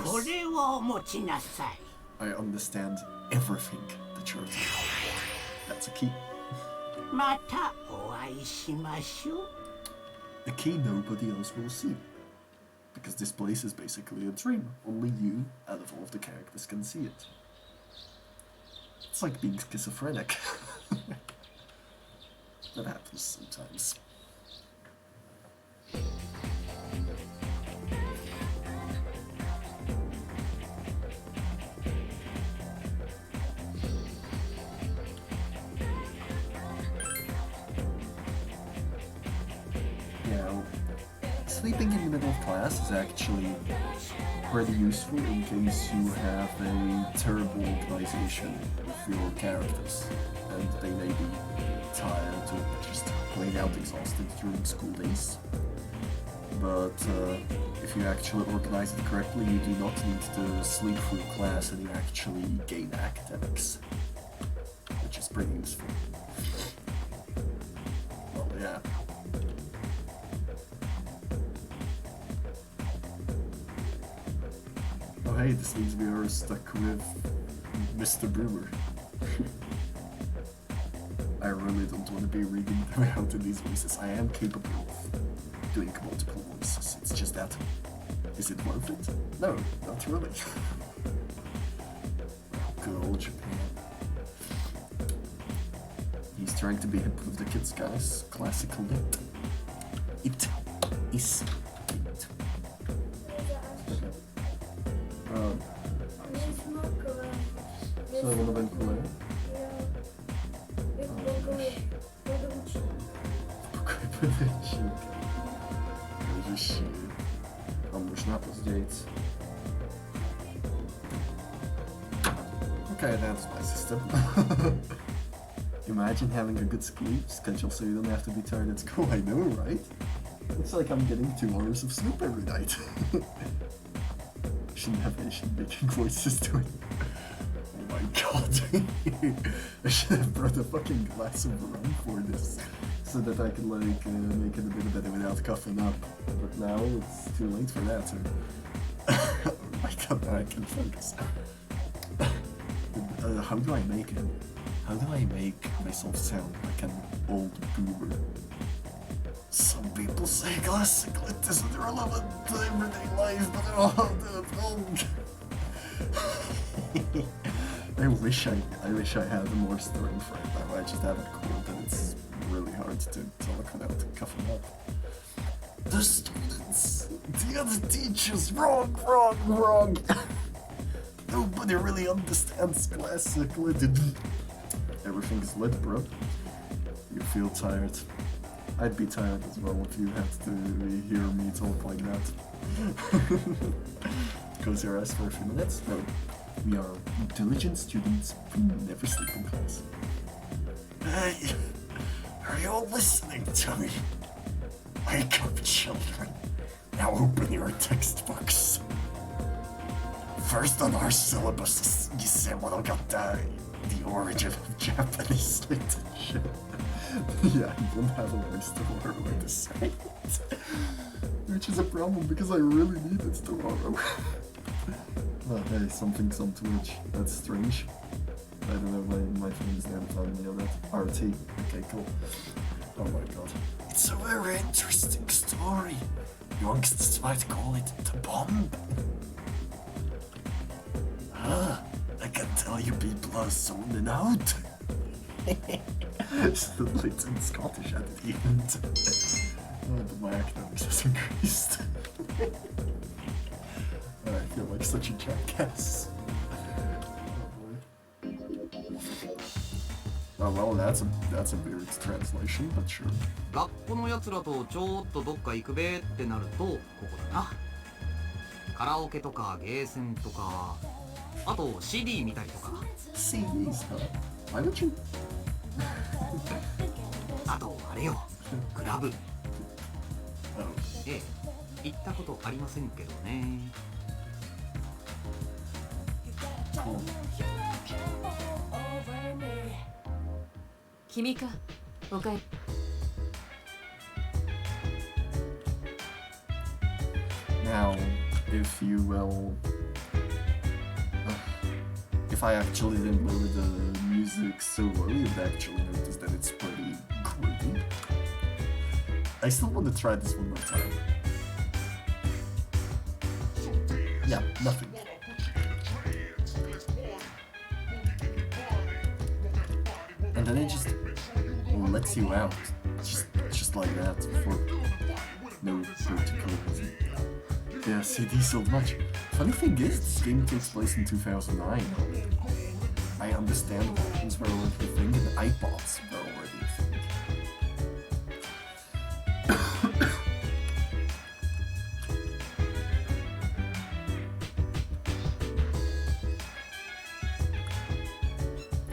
これを持ちなさい。
I understand everything that you're doing. That's a key.
またお会いしましょう。
A key nobody else will see. Because this place is basically a dream. Only you, out of all of the characters, can see it. It's like being schizophrenic. That happens sometimes. Yeah, sleeping in the middle of class is actually pretty useful in case you have a terrible organization with your characters and they may be tired or just plain out exhausted during school days. But if you actually organize it correctly, you do not need to sleep through class and you actually gain academics, which is pretty useful. Well, yeah. Oh hey, this means we are stuck with Mr. Brewer. I really don't want to be reading them out in these voices. I am capable of doing multiple voices. It's just that, is it worth it? No, not really. Good old Japan. He's trying to be hip with the kids, guys. Classical lit. It is it. Co ono venku je? Pokoj podečníka. Ježiši. A možná pozdějc. Okay, that's my system. Imagine having a good sleep schedule so you don't have to be tired at school. I know, right? It's like I'm getting 2 hours of sleep every night. Shouldn't have Asian making voices doing. Oh my god. I should have brought a fucking glass of rum for this so that I could like make it a bit better without coughing up. But now it's too late for that. Oh my god, now I can focus. How do I make it? How do I make myself sound like an old boomer? Some people say classic lit isn't relevant to everyday life, but I wish I had more strength right now. I just have a cold and it's really hard to talk without coughing up. The students, the other teachers, wrong. Nobody really understands classic lit. Everything's lit, bro. You feel tired. I'd be tired as well if you had to hear me talk like that. Close your eyes for a few minutes. No, we are diligent students who never sleep in class. Hey, are you all listening to me? Wake up, children. Now open your textbooks. First on our syllabus is Gisemonogatari, the origin of Japanese literature. Yeah, I don't have a voice tomorrow at the site. Which is a problem because I really need it tomorrow. Oh, hey, something's on Twitch. That's strange. I don't know, my friends haven't told me of that. RT. Okay, cool. Oh my god. It's a very interesting story. Youngsters might call it the bomb. I can tell you people are zoning out. Suddenly it's in Scottish at the end. Oh, but my academics has increased. I feel like such a jackass. Oh well, that's a weird translation, but sure.
学校のやつらとちょっとどっか行くべってなるとここだな。カラオケとかゲーセンとか、あと CD 見たりとか。
CDs, huh? Why would you?
あとあれよ、クラブ。ええ、行ったことありませんけどね。
君か、おかえり。
Now, if you will if I actually didn't lower the music so low, you'd actually notice that it's pretty groovy. I still want to try this one more time. Yeah, nothing. And then it just lets you out, just like that, for no particular reason. Yeah, CD sold much. Funny thing is, this game takes place in 2009. I understand games were already a thing, and iPods were already a thing.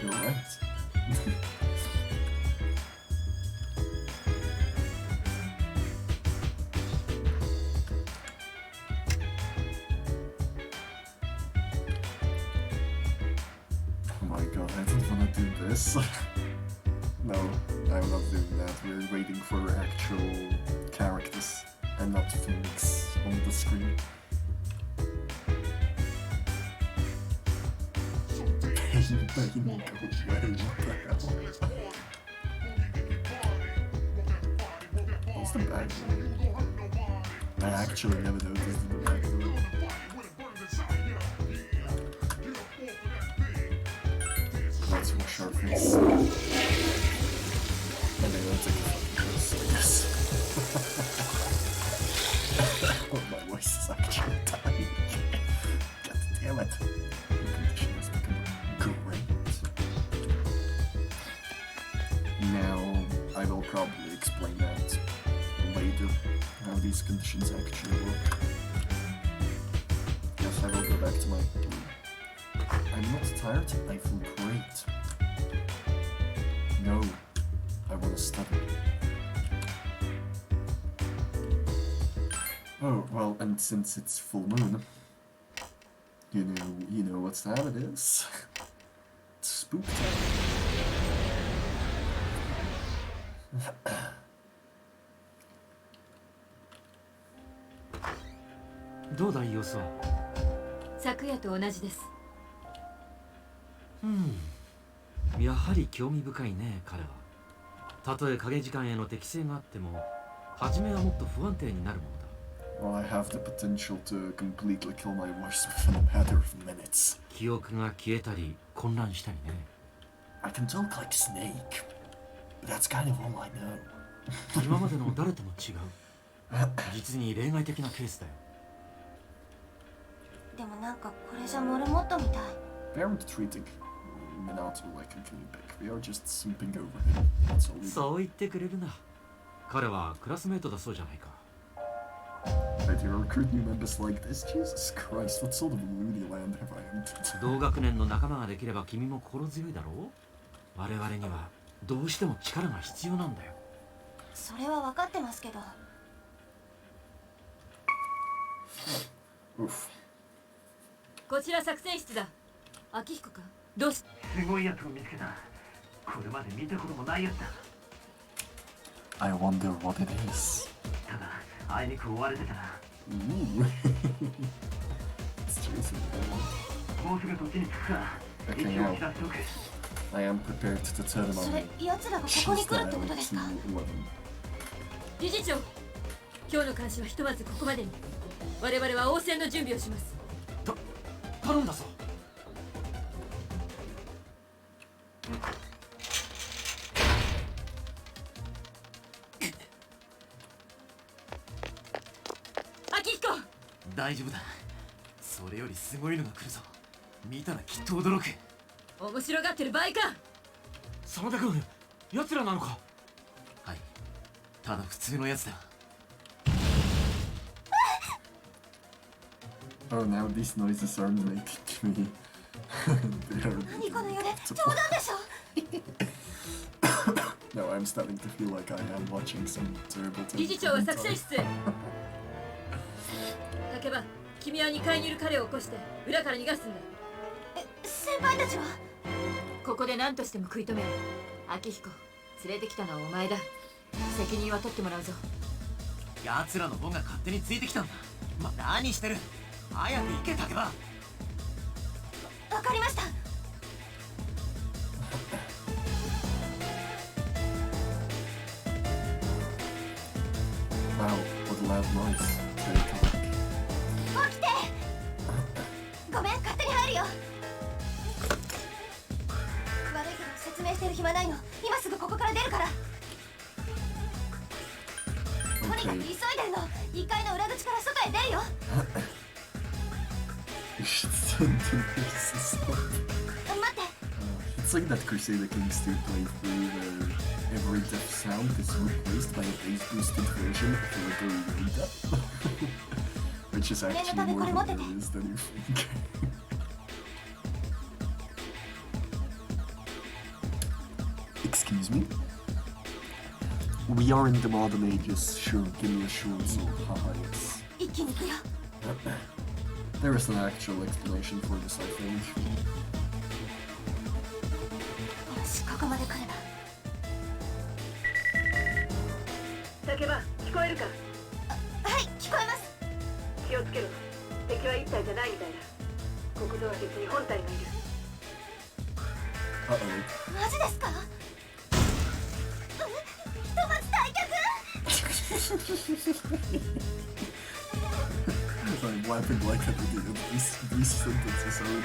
You're right. Oh my god, I don't want to do this. No, I'm not doing that. We're waiting for actual characters and not things on the screen. Pain, go away, what the hell? What's the bag? I actually never noticed the bag though. Let's wash our face. And then I'll take a fucking piss, I guess. Oh, my voice is actually dying. God damn it. The condition has become great. Now, I will probably explain that later, how these conditions actually work. Yes, I will go back to my room. I'm not tired, I feel great. No, I want to study. Oh, well, and since it's full moon, you know what time it is. It's spook time.
どうだい様子は。
昨夜と同じです。
やはり興味深いね、彼は。たとえ影時間への適性があっても、初めはもっと不安定になるものだ。
Well, I have the potential to completely kill my voice within a matter of minutes.
記憶が消えたり、混乱したりね。
I can talk like Snake, but that's kind of all I know.
今までの誰とも違う。実に例外的なケースだよ。
でもなんかこれじゃモルモットみたい。
We aren't treating Minato like a guinea pig. We are just simping over him. That's all we do.
そう言ってくれるな。彼はクラスメートだそうじゃないか。
But you recruit new members like this? Jesus Christ, what sort of loony land have I entered?
同学年の仲間ができれば君も心強いだろう。我々にはどうしても力が必要なんだよ。
それは分かってますけど。
Oof.
こちら作戦室だ。秋彦か。どうし。
すごいやつを見つけた。これまで見たこともないやつだ。
I wonder what it is.
ただ、あいにく追われてたな。
Ooh. It's chasing me.
もうすぐそっちに着くから。
Okay,
一応
now
知らせておく。
I am prepared to turn
そ
on
れ、奴らがここに来るってことですか？
理事長、今日の監視はひとまずここまでに。我々は応戦の準備をします。
頼んだぞ。
秋彦。
大丈夫だ。それよりすごいのが来るぞ。見たらきっと驚く。
面白がってる場合か。
真田君、奴らなのか。はい、ただ普通のやつだ。
Oh, now these noises aren't making me. They are
何この揺れ、冗談でしょ。
No, I'm starting to feel like I am watching some terrible
理事長は作戦室へ。竹場、君は2階にいる彼を起こして裏から逃がすんだ。
先輩たちは？
ここで何としても食い止める。秋彦、連れてきたのはお前だ。責任は取ってもらうぞ。
奴らの方が勝手についてきたんだ。何してる。早く行け、竹場。
わかりました。
Wow, what a loud noise. Very cool.
起きてごめん勝手に入るよ悪いけど説明してる暇ないの今すぐここから出るからとにかく急いでるの1階の裏口から外へ出るよ
You should send him this.
待って
It's like that Crusader Kings 2 playthrough where every death sound is replaced by a bass boosted version of the Yoda. Which is actually more hilarious than you think. Excuse me? We are in the modern ages, sure, give me a short so haha, yes.
一気に行くよ
There is an actual explanation for this, I think.
よしここまで来れば
叫ば聞こえるか
はい聞こえます
気をつけろ敵は一体じゃないみたいだこことは別に本体がいる
Uh-oh.
マジですかひとまず退却
I'm laughing like everything of these sentences aren't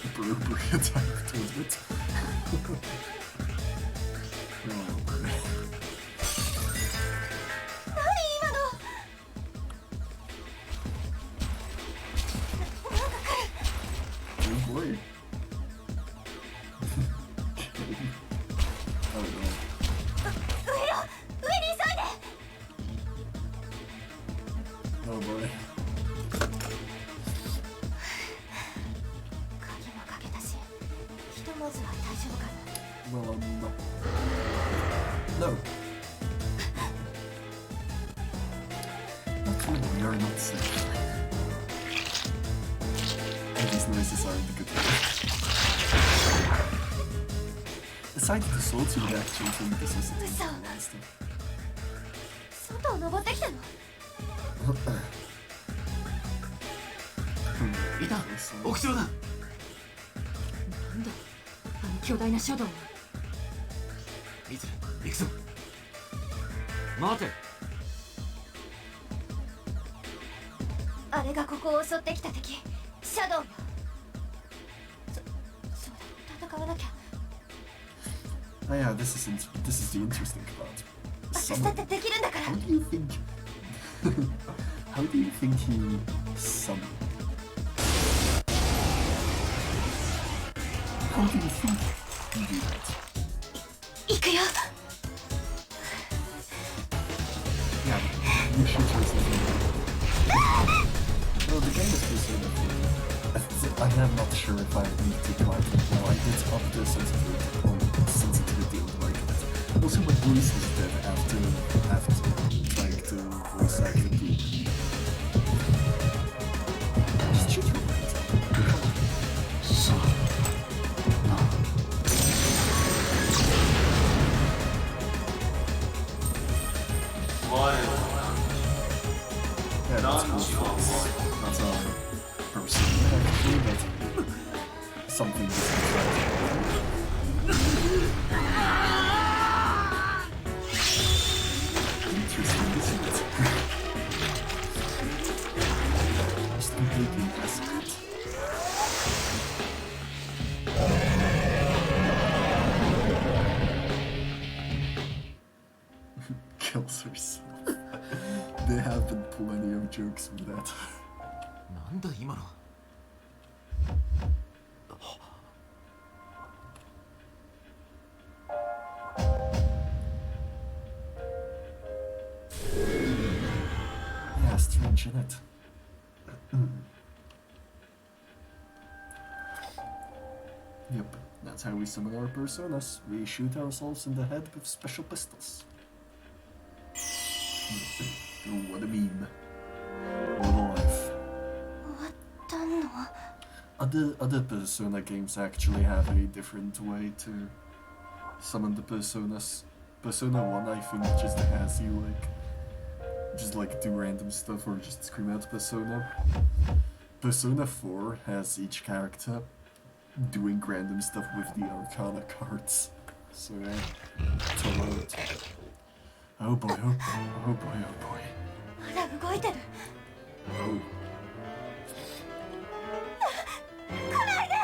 appropriate, I have to admit. Oh, boy.
何今のなんか来る
Oh boy. Oh no.
上よ上に急いで
Oh boy.
鍵もかけたしひとまずは大丈夫かな
Well, no. Not really, you're not safe. And these noises aren't good. Aside the swords, you would actually think this is a decent monster.
外を登ってきたの
いた屋上だ
なんだあの巨大な書道は
ミツル行くぞ
待て
あれがここを襲ってきた敵シャドウよそうだ戦わなきゃ
Oh yeah, this is the interesting part.
私だってできるんだから
How do you think? How do you think he summoned? How do you think he do that?
行くよ
Yeah, you should try something. Well, the game is Persona 4. I'm not sure if I need to try it. No, I did up the sensitivity of the market. Also, my voice is dead after trying to voice act the poop. Just shoot your brains out. Yeah, that's cool. That's a person actually, but something interesting, isn't it? Just completely desperate. Kills herself. There have been plenty of jokes with that.
なんだ今の
Yeah, strange, isn't it? Yep, that's how we summon our personas. We shoot ourselves in the head with special pistols. Oh, what a meme. What a life.
終わったの
Other Persona games actually have a different way to summon the personas. Persona 1, I think, just has you like do random stuff or just scream out Persona. Persona 4 has each character doing random stuff with the Arcana cards. So Tarot. Oh boy, oh boy, oh boy, oh boy.
まだ動いてる。
Oh.
来ないで。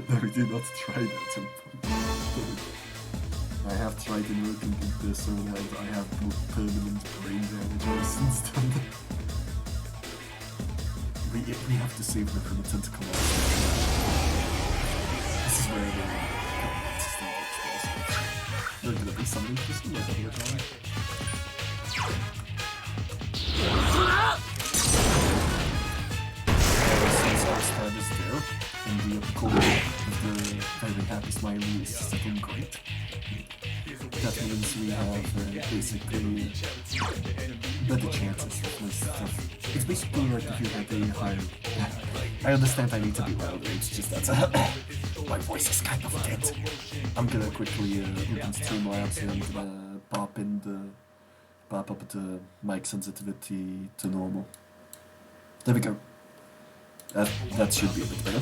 No, do not try that. I have tried invoking in Persona and I have permanent brain damage since then. We have to save her from the tentacle. This is where they're gonna be something interesting like that. Since our stat is there, and the goal of the very happy smiley is second great. That means we have basically better chances with stuff. It's basically like if you had a higher... I understand I need to be louder, it's just that my voice is kind of dead. I'm gonna quickly open Streamlabs and I'm gonna pop up the mic sensitivity to normal. There we go. That should be a bit better.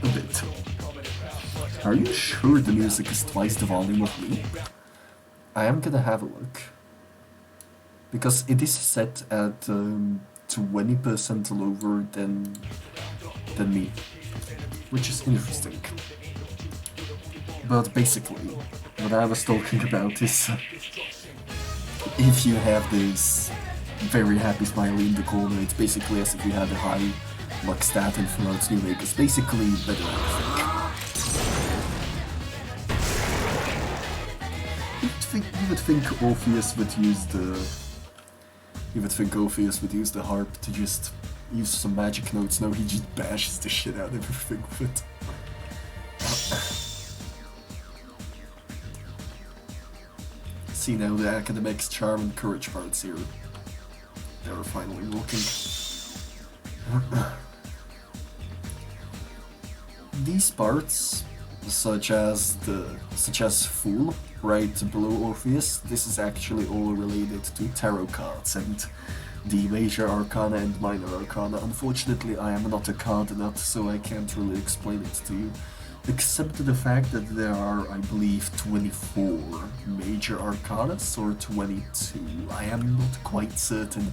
A bit. Are you sure the music is twice the volume of me? I am gonna have a look. Because it is set at 20% lower than me. Which is interesting. But basically, what I was talking about is if you have this very happy smiley in the corner, it's basically as if you had a high luck stat in Fallout New Vegas. Basically better, I think. You would think Orpheus would use the... You would think Orpheus would use the harp to just use some magic notes. No, he just bashes the shit out of everything with it. See now the academics, charm and courage parts here. They're finally working. These parts, such as Fool, right below Orpheus, this is actually all related to tarot cards and the major arcana and minor arcana. Unfortunately, I am not a card nut, so I can't really explain it to you. Except the fact that there are, I believe, 24 major arcanas, or 22. I am not quite certain.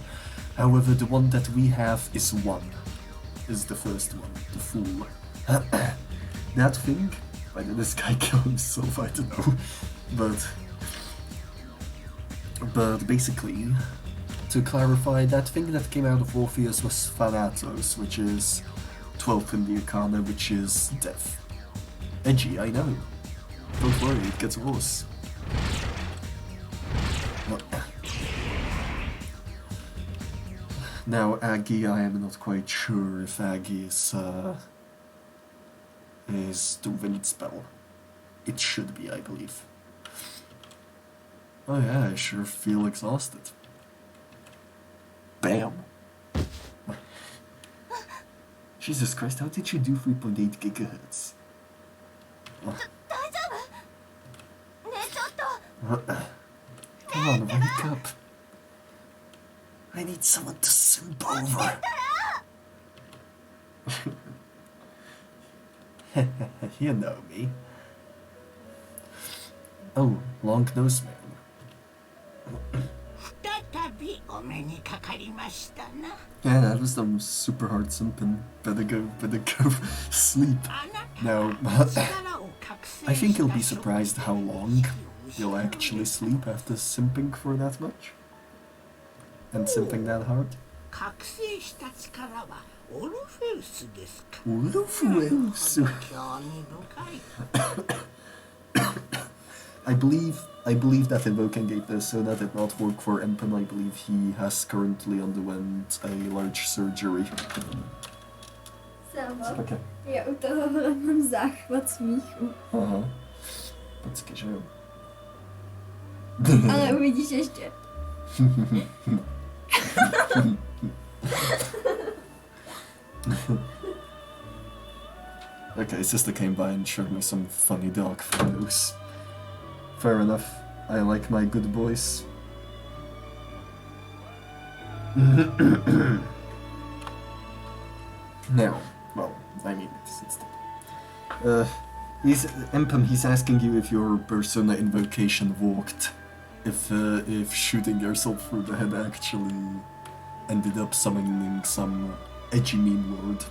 However, the one that we have is is the first one, the Fool. That thing, why did this guy kill himself? I don't know. But basically, to clarify, that thing that came out of Orpheus was Thanatos, which is 12th in the arcana, which is death. Edgy, I know. Don't worry, it gets worse. Now, Aggie, I am not quite sure if Aggie is the wind spell. It should be, I believe. Oh yeah, I sure feel exhausted. Bam! Jesus Christ, how did you do 3.8 gigahertz? Come on, wake up. I need someone to simp over. You know me. Oh, long nose man. Yeah, that was some super hard simping. Better go sleep. Now, I think you'll be surprised how long you'll actually sleep after simping for that much. And simping that hard. I believe that invoking gate Persona did not work for Empen. I believe he has currently underwent a large surgery.
Okay. Ja utował zachwyt śmiechu.
Aha. Poczekaj, że...
Ale uwidzisz jeszcze.
Okay, sister came by and showed me some funny dog photos. Fair enough. I like my good boys. Now, well, I mean, it's he's asking you if your persona invocation worked. If shooting yourself through the head actually ended up summoning some edgy meme lord.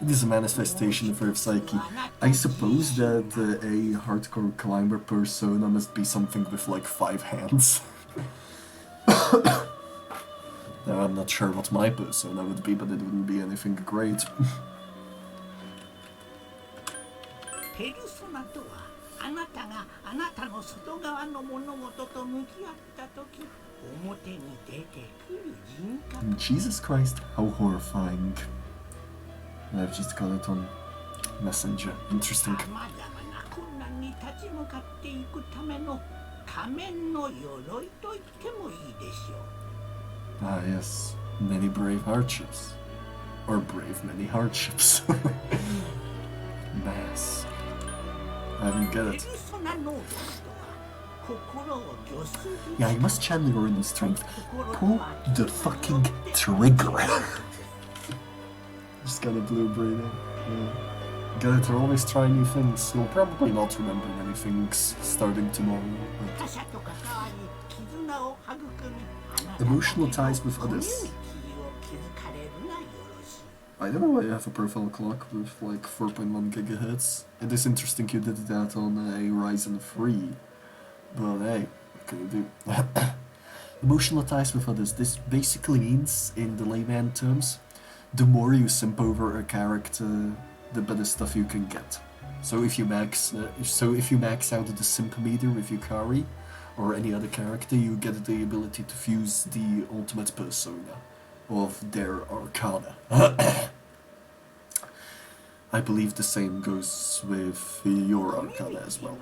It is a manifestation of Earth Psyche. I suppose that a hardcore climber persona must be something with like 5 hands. Now, I'm not sure what my persona would be, but it wouldn't be anything great.
ペルソナとはあなたがあなたの外側の物事と向き合った時表に出てくる人格
Jesus Christ, how horrifying. I've just got it on Messenger. Interesting.
さまざまな困難に立ち向かっていくための仮面の鎧と言ってもいいでしょう
Ah, yes. Many brave hardships. Or brave many hardships. Mass. I don't get it. Yeah, you must channel your inner strength. Pull the fucking trigger. Just got a blue brain. Gotta to always try new things. You'll probably not remember many things starting tomorrow. But emotional ties with others. I don't know why you have a profile clock with like 4.1 gigahertz. It is interesting you did that on a Ryzen 3. But hey, what can you do? Emotional ties with others. This basically means, in the layman terms, the more you simp over a character, the better stuff you can get. So if you max out the simp meter with Yukari or any other character, you get the ability to fuse the ultimate persona of their arcana. I believe the same goes with your arcana as well.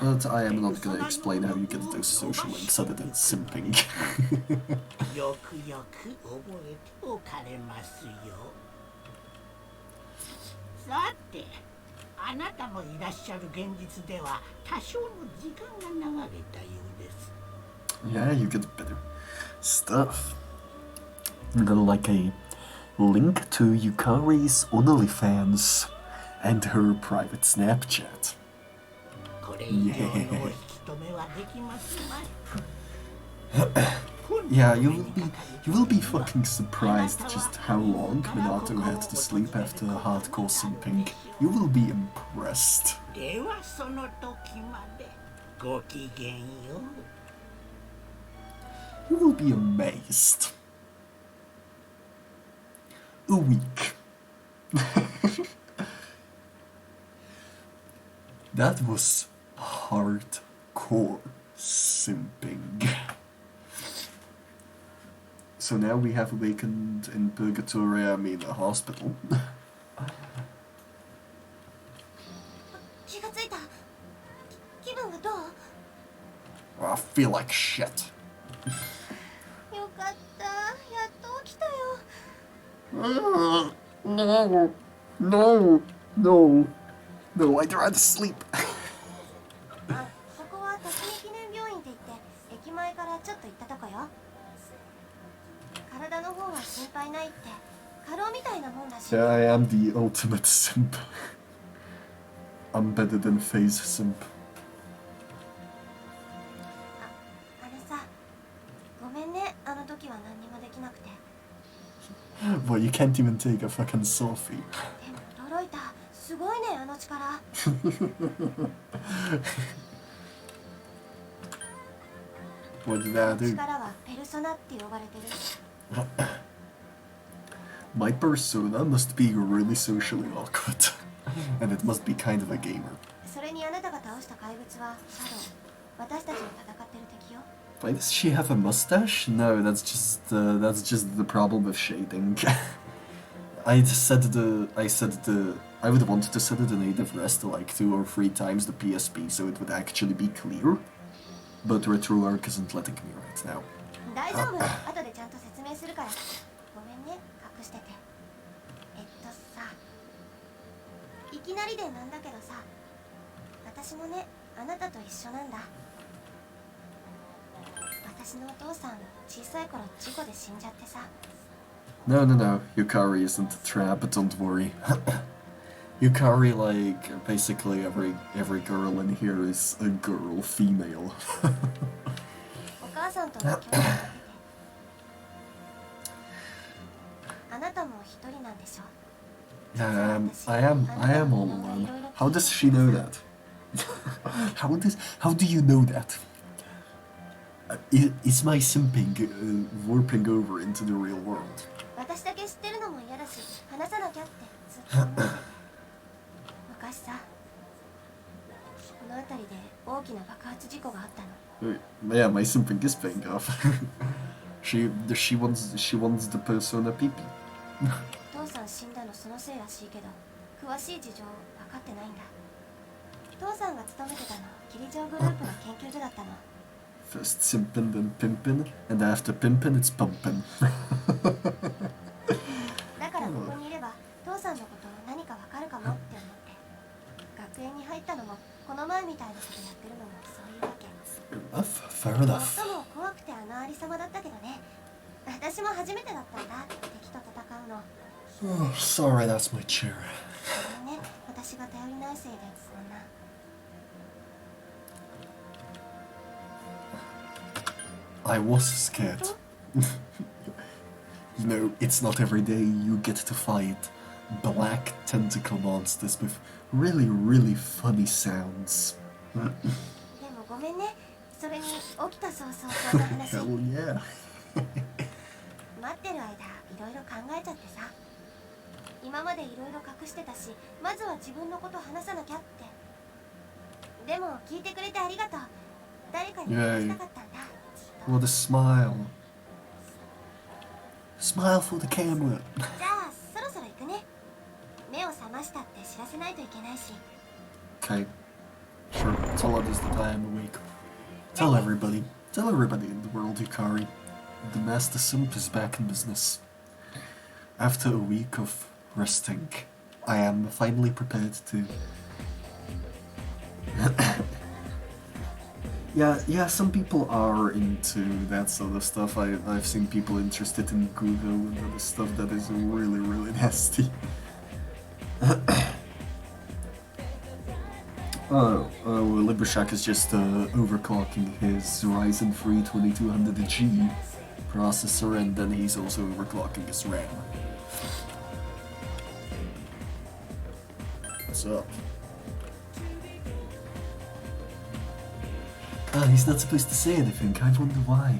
But I am not gonna explain how you get those social links other than simping.
よくよく覚えておかれますよ。さて、あなたのいらっしゃる現実では多少の時間が流れたようです。
Yeah, you get better stuff. And then like a link to Yukari's OnlyFans and her private Snapchat. Yeah. Yeah, you will be fucking surprised just how long Minato had to sleep after hardcore simping. You will be impressed.
ではその時までごきげんよう。
You will be amazed. A week. That was hardcore simping. So now we have awakened in purgatory, I mean a hospital.
気がついた。気分はどう？
I feel like shit.
よかった。やっと起きたよ。
No, no, no, no, I'd rather sleep.
あ、ここは辰巳記念病院って言って駅前からちょっと行ったとこよ。体の方は心配ないって過労みたいなもんらしい。
Yeah, I am the ultimate simp. I'm better than phase simp.
あのさ、ごめんね、あの時は何にもできなくて。
Well, you can't even take a fucking selfie.
でも驚いた。すごいね、あの力。
What did I do?
力はペルソナって呼ばれてる。
My persona must be really socially awkward. And it must be kind of a gamer.
それにあなたが倒した怪物はシャドウ。私たちの戦ってる敵よ。
Why does she have a mustache? No, that's just the problem with shading. I would want to set it in native rest like 2 or 3 times the PSP so it would actually be clear. But RetroArch isn't letting me right now.
大丈夫。後でちゃんと説明するから。ごめんね、隠してて。さ、いきなりでなんだけどさ、私もね、あなたと一緒なんだ。私私のお父さん小さい頃事故で死んじゃってさ。
No, no, no. Yukari isn't a trap, don't worry. Yukari, like, basically every girl in here is a girl, female.
お母さんとの距離を立てて、あなたも一人なんでしょ。
I am all alone. How does she know that? How do you know that? Is my simping warping over into the real world?
私だけ知ってるのも嫌だし、話さなきゃってずっと思ってた。昔さ、この辺りで大きな爆発事故があったの。
Yeah, my simping is paying off. she wants the persona PP.
父さん死んだのそのせいらしいけど、詳しい事情分かってないんだ。父さんが勤めてたのキリジョーグループの研究所だったの。
First simpin', then pimpin', and after pimpin', it's pumpin'.
だからここにいれば父さんのこと何か分かるかもって思って、学園に入ったのもこの前みたいなことやってるのもそういうわけ。
Fair enough.
最も怖くてあのありさまだったけどね。私も初めてだったんだ、敵と戦うの。
Oh, sorry, that's my chair.
ごめんね、私が頼りないせいでそんな。
I was scared. You know, it's not every day you get to fight black tentacle monsters with really, really funny sounds.
でもごめんね、それに起きた早々そんな話。
Hell yeah.
待ってる間いろいろ考えちゃってさ。今までいろいろ隠してたし、まずは自分のこと話さなきゃって。でも聞いてくれてありがとう。誰かに話したかったんだ。
What a smile. Smile for the camera.
じゃあそろそろ行くね。目を覚ましたって知らせないといけないし。
Okay. Sure, tell others that I am awake. Tell everybody in the world, Yukari. The Master Simp is back in business. After a week of resting, I am finally prepared to... Yeah, some people are into that sort of stuff. I've seen people interested in Google and other stuff that is really, really nasty. Libershak is just overclocking his Ryzen 3 2200G processor, and then he's also overclocking his RAM. What's up? Ah, he's not supposed to say anything. I wonder why.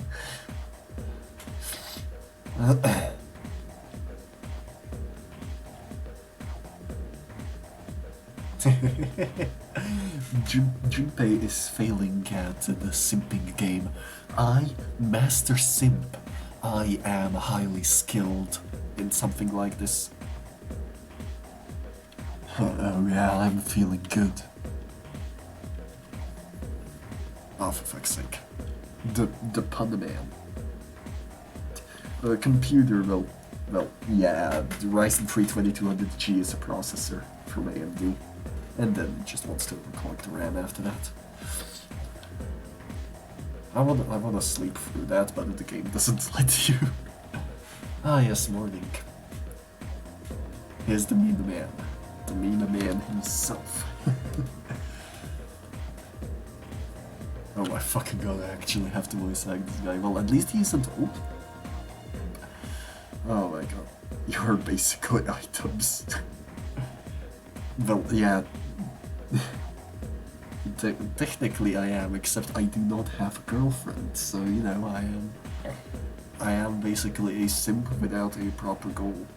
Junpei is failing at the simping game. I, Master Simp, I am highly skilled in something like this. Oh yeah, I'm feeling good. Oh, for fuck's sake. The pun man. Computer, well, yeah, the Ryzen 3 2200G is a processor from AMD. And then it just wants to overclock the RAM after that. I wanna sleep through that, but the game doesn't let you. Ah yes, morning. Here's the mean man. The mean man himself. Oh my fucking god, I actually have to voice act this guy. Well, at least he isn't old. Oh my god. You're basically items. Well, yeah. Technically I am, except I do not have a girlfriend, so you know, I am basically a simp without a proper goal.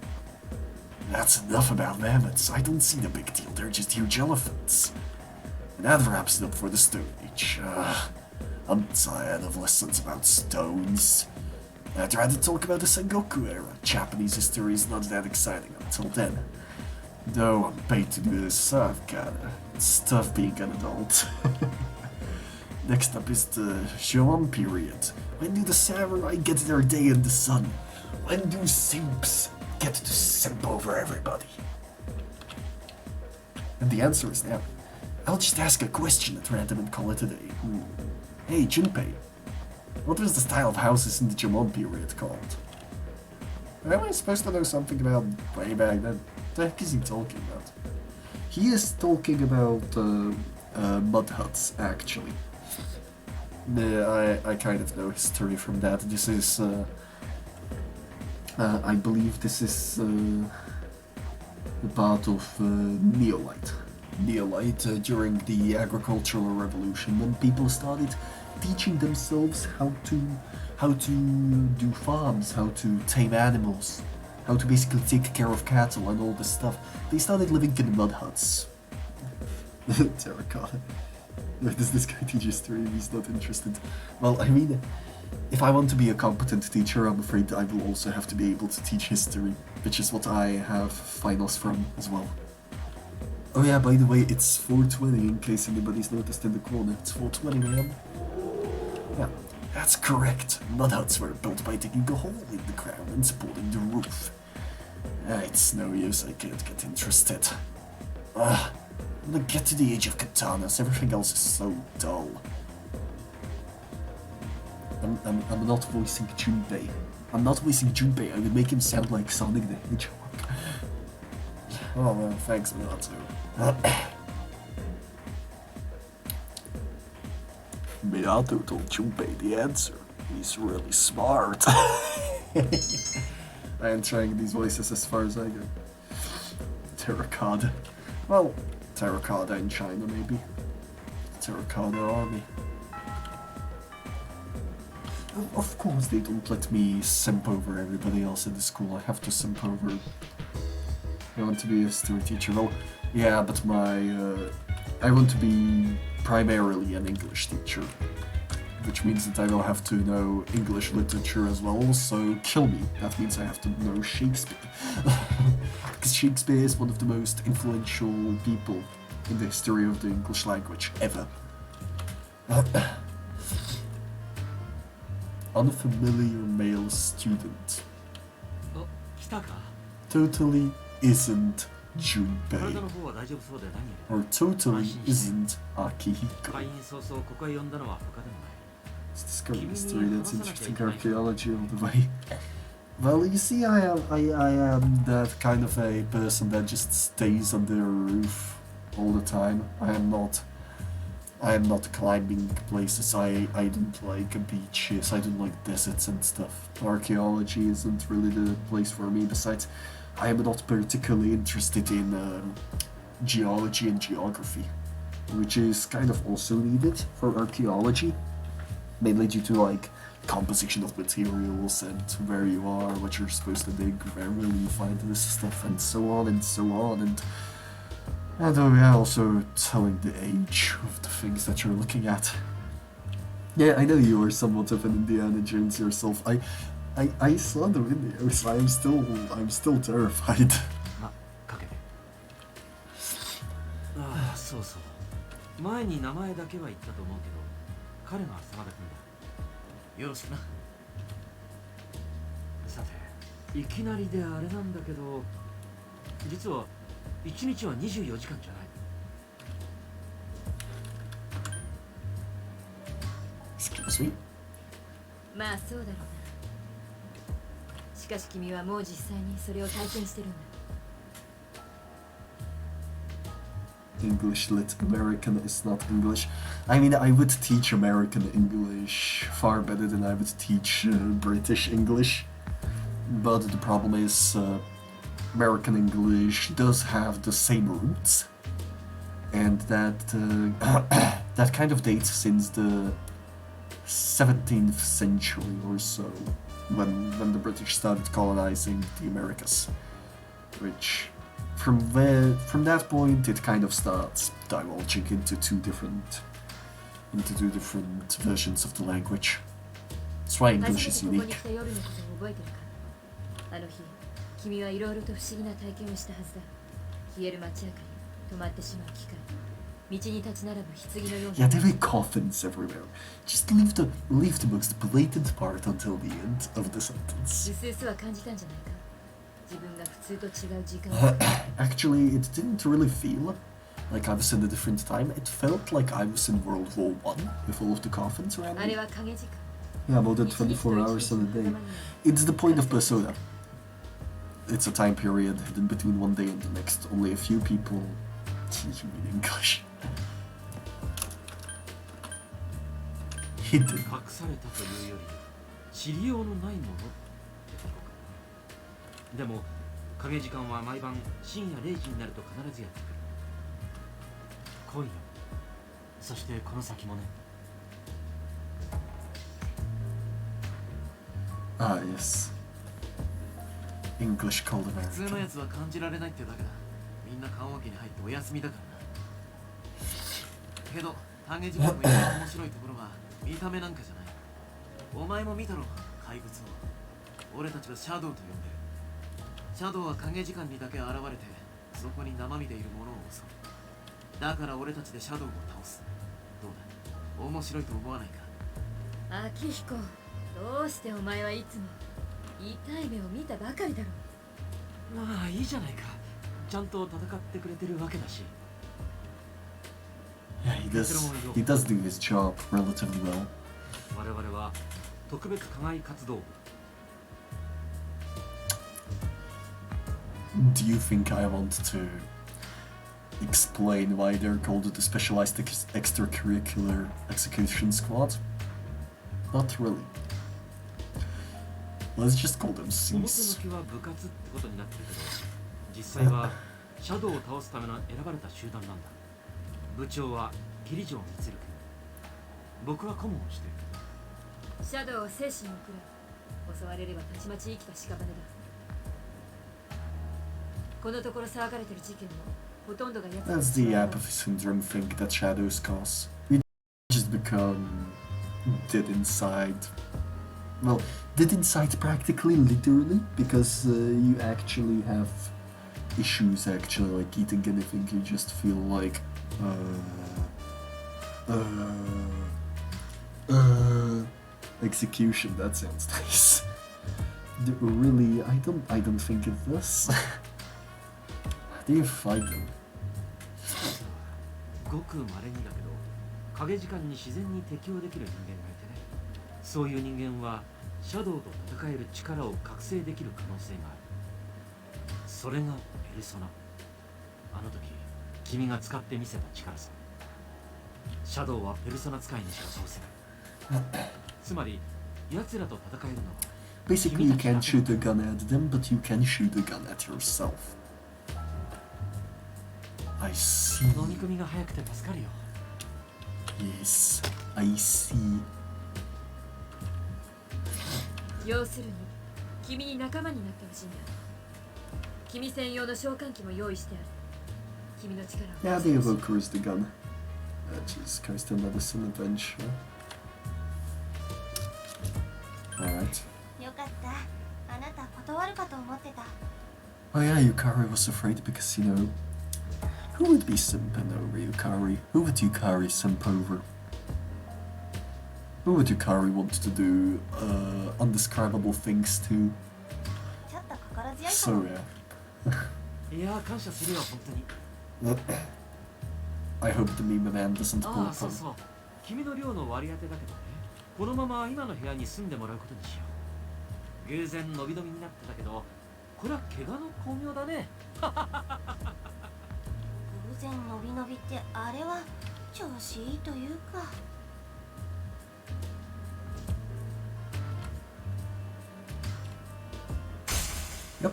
That's enough about mammoths. I don't see the big deal, they're just huge elephants. And that wraps it up for the Stone Age. I'm tired of lessons about stones. I'd rather talk about the Sengoku era. Japanese history is not that exciting until then. Though I'm paid to do this, I've got stuff being an adult. Next up is the Showan period. When do the samurai get their day in the sun? When do simps get to simp over everybody? And the answer is now. I'll just ask a question at random and call it a day. Hey, Junpei. What was the style of houses in the Jomon period called? Am I supposed to know something about way back then? What the heck is he talking about? He is talking about mud huts, actually. I kind of know history from that. This is, I believe this is the part of Neolite. Neolite during the agricultural revolution, when people started teaching themselves how to do farms, how to tame animals, how to basically take care of cattle and all this stuff. They started living in mud huts. Terracotta. Does this guy teach history? He's not interested. Well, I mean, if I want to be a competent teacher, I'm afraid I will also have to be able to teach history, which is what I have finals from as well. Oh yeah, by the way, it's 4:20 in case anybody's noticed in the corner. It's 4:20, man. Yeah, that's correct. Mud huts were built by digging a hole in the ground and supporting the roof. It's no use, I can't get interested. When I get to the age of katanas, everything else is so dull. I'm not voicing Junpei. I'm not voicing Junpei, I would make him sound like Sonic the Hedgehog. Oh man, thanks Minato. Minato told Junpei the answer. He's really smart. I am trying these voices as far as I go. Terracotta. Well, Terracotta in China, maybe. Terracotta Army. Of course, they don't let me simp over everybody else in the school. I have to simp over. I want to be a history teacher. Well, yeah, but I want to be primarily an English teacher, which means that I will have to know English literature as well, so kill me. That means I have to know Shakespeare. Because Shakespeare is one of the most influential people in the history of the English language ever. Unfamiliar male student. Totally isn't Junpei. Or totally isn't Akihiko. Let's discover history, that's interesting. Archaeology all the way. Well, you see, I am that kind of a person that just stays under a roof all the time. I am not climbing places. I don't like beaches. I don't like deserts and stuff. Archaeology isn't really the place for me. Besides, I am not particularly interested in geology and geography, which is kind of also needed for archaeology, mainly due to like composition of materials and where you are, what you're supposed to dig, where will you find this stuff, and so on and so on. And also telling the age of the things that you're looking at. Yeah, I know you are somewhat of an Indiana Jones yourself. I saw the videos. I'm still terrified.
そうそう。前に名前だけは言ったと思うけど、彼が真田君だ。よろしくな。さて、いきなりであれなんだけど、実は1日は24時間じゃない。
Excuse me?
まあそうだろうな。しかし君はもう実際にそれを体験してるんだ。
English lit American is not English. I mean, I would teach American English far better than I would teach British English. But the problem is, American English does have the same roots, and that that kind of dates since the 17th century or so, when the British started colonizing the Americas, which from that point it kind of starts divulging into two different versions of the language. That's why English is unique.
あの日、君はいろいろと不思議な体験をしたはずだ。消える街明かり、止まってしまう機械、道に立ち並ぶ棺のような。
Yeah, there are coffins everywhere. Just leave the most blatant part until the end of the sentence.
うすうすは感じたんじゃないか。自分が普通と違う時間。
Actually, it didn't really feel like I was in a different time. It felt like I was in World War I with all of the coffins around me.
あれは影時間。
Yeah, more than 24 hours in a day. It's the point of Persona. It's a time period hidden between one day and the next. Only a few people teach me English. Hidden.
隠されたというより知りようのないものってとこかな。でも影時間は毎晩深夜0時になると必ずやってくる。今夜そしてこの先もね。
Ah, yes. English cold
普通の
American.
やつは感じられないってだけだ。みんな棺桶に入ってお休みだからな。けど影時間の一番面白いところは見た目なんかじゃない。お前も見たろ、怪物を。俺たちはシャドウと呼んでる。シャドウは影時間にだけ現れて、そこに生身でいる者を襲う。だから俺たちでシャドウを倒す。どうだ、面白いと思わないか。
明彦、どうしてお前はいつも痛い目を見たばかりだろう。
まあいいじゃないか。ちゃんと戦ってくれてるわけだし。
Yeah, he does do his job relatively well.
我々は特別課外活動部。
Do you think I want to explain why they're called the Specialized Extracurricular Execution Squad? Not really. Let's just call them
表向
Cs.
きは部活ってことになってるけど、実際はシャドウを倒すための選ばれた集団なんだ。部長は桐城充君。僕は顧問をしてる。
シャドウは精神をくら襲われればたちまち生きた屍だ。このところ騒がれてる事件もほとんどがやつ
That's the apathy syndrome thing that shadows cause. We just become dead inside. Well, dead inside practically, literally, because you actually have issues actually like eating anything. You just feel like execution. That sounds nice. Really, I don't think it does. How do you fight them?
ごく稀にだけど影時間に自然に適応できる人間がいてね。そういう人間はシャドウと戦える力を覚醒できる可能性がある。それがペルソナ。あの時君が使ってみせた力さ。シャドウはペルソナ使いにしか倒せない。つまり奴らと戦えるのは
Basically, you can't shoot a gun at them, but you can shoot a gun at yourself. I see.
飲み込みが早くて助かるよ。
Yes, I see.
要するに君に仲間になってほしいんだ。君専用の召喚機も用意してある。君の力を
Yeah, the evoker is the gun. Jesus Christ, another sin adventure. Alright.
よかった。あなた断るかと思ってた。
Oh yeah, Yukari was afraid because, you know, who would be simping over Yukari? Who would Yukari simp over? Who would Yukari want to do undescribable things to?
ちょっと心強いか
So
も。
yeah.
いや感謝するよ本当に。
I hope the meme man doesn't
あ
pull
あそう
from.
そう君の寮の割り当てだけどね、このまま今の部屋に住んでもらうことにしよう。偶然伸び伸びになってたけどこれは怪我の巧妙だね。
偶然伸び伸びってあれは調子いいというか。
Yep.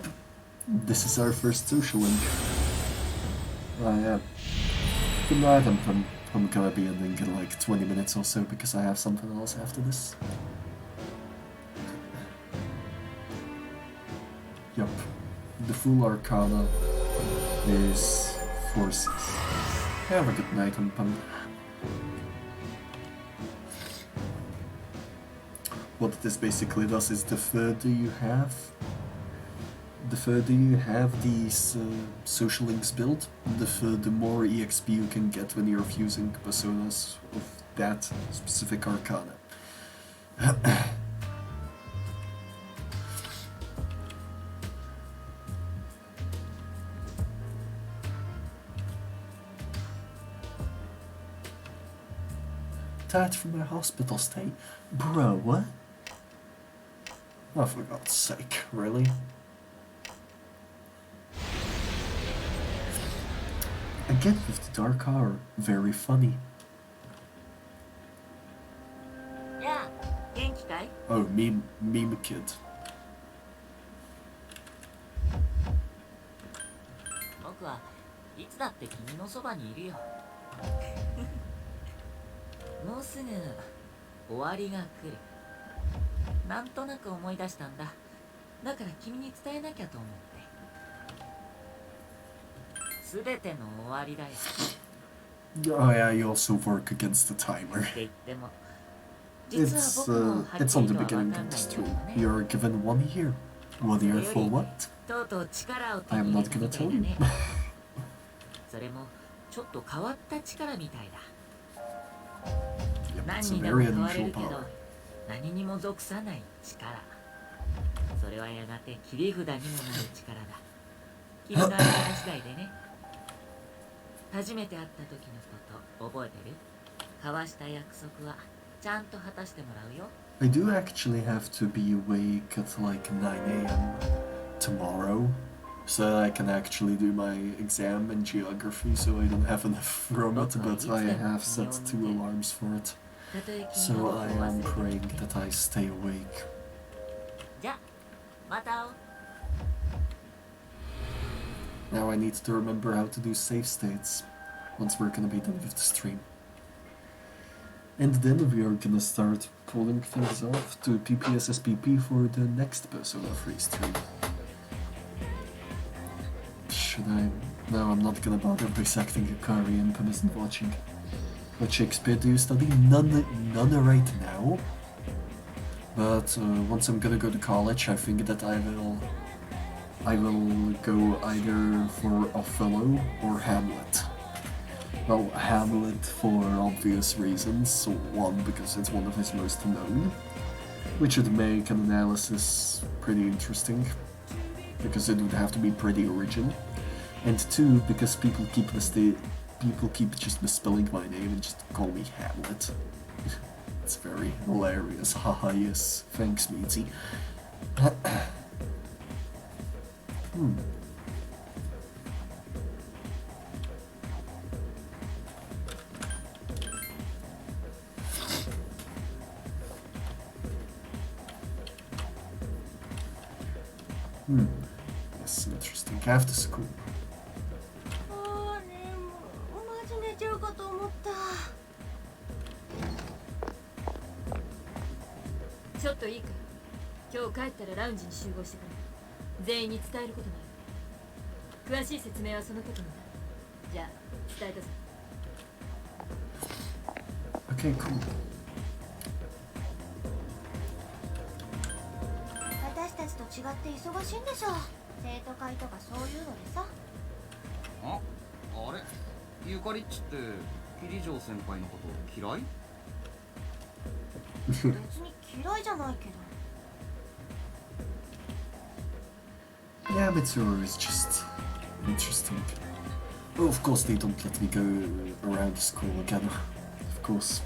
This is our first social link. Yeah. Good night, I'm gonna be ending in like 20 minutes or so because I have something else after this. Yep. The full arcana is forces. Have a good night, What this basically does is the further you have these social links built, the more EXP you can get when you're fusing personas of that specific arcana. Tired from my hospital stay? Bro, what? Oh, for God's sake, really? Again with the dark are very funny.
やあ、元気かい？
Oh, meme kid.
僕はいつだって君のそばにいるよ。もうすぐ終わりが来る。なんとなく思い出したんだ。だから君に伝えなきゃと思って。すべての終わりだよ。
Oh yeah, you also work against the timer.
って言っても、
It's on the beginning of the stream. You're given 1 year. 1 year for what?
とうとう力を手
I
に
am
入れ
not
たみ
gonna
たい
tell
だ
you.
ね。それもちょっと変わった力みたいだ。
Yep,
何
it's a
にでも
very
変われ
unusual
るけど
power.
何にも属さない力。それはやがて切り札にもなる力だ。君のやり方次第でね。初めて会った時のこと覚えてる？交わした約束はちゃんと果たしてもらうよ。
I do actually have to be awake at like 9 a.m. tomorrow, so that I can actually do my exam in geography, so I don't have enough from it, but I have set 2 alarms for it. So I am praying that I stay awake.
じゃあ、また会おう。
Now I need to remember how to do save states once we're gonna be done with the stream. And then we are gonna start pulling things off to PPSSPP for the next Persona 3 stream. Should I? No, I'm not gonna bother bisecting Hikari and Pun isn't watching. What Shakespeare do you study? None right now. But once I'm gonna go to college, I think that I will go either for Othello or Hamlet. Well, Hamlet for obvious reasons. So one, because it's one of his most known, which would make an analysis pretty interesting, because it would have to be pretty original. And two, because people keep just misspelling my name and just call me Hamlet. It's very hilarious. Haha, yes. Thanks, Meaty. Yes, interesting. After school.
あれもマジ寝ちゃうかと思った。
ちょっといいか。今日帰ったらラウンジに集合してくれ。全員に伝えることがある。詳しい説明はその時にな。じゃあ伝えたぞ。
Okay, cool.
私たちと違って忙しいんでしょ。生徒会とかそういうのでさ。
あれゆかりっちって桐城先輩のこと嫌い？
別に嫌いじゃないけど。
Yeah, Mitsuru is just interesting. Well, of course they don't let me go around the school again. Of course.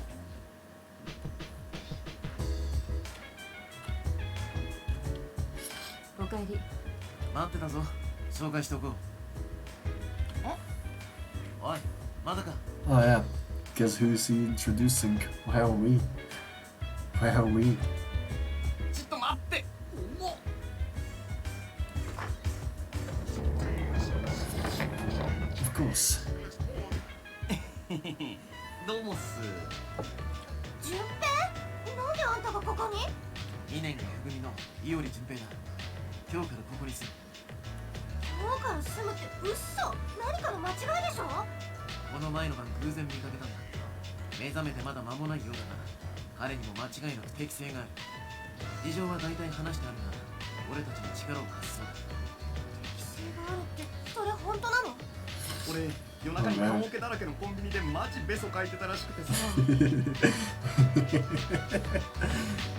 おかえり。
待ってたぞ。紹介しておこう。おい、まだか。
Oh yeah. Guess who's he introducing? Where are we? Where are we?
ちょっと待って。重っ。
Of course.
どうもっす。
順平？なんであんたがここに
2年がふ組の伊織純平だ。今日からここに住む。
今日から住むって嘘。何かの間違いでしょ。
この前の晩偶然見かけたんだ。目覚めてまだ間もないようだが、彼にも間違いなく適性がある。事情は大体話してあるが、俺たちの力を貸すそうだ。
適性があるってそれ本当なの？
俺夜中に棺桶だらけのコンビニでマジベソ書いてたらしくてさ。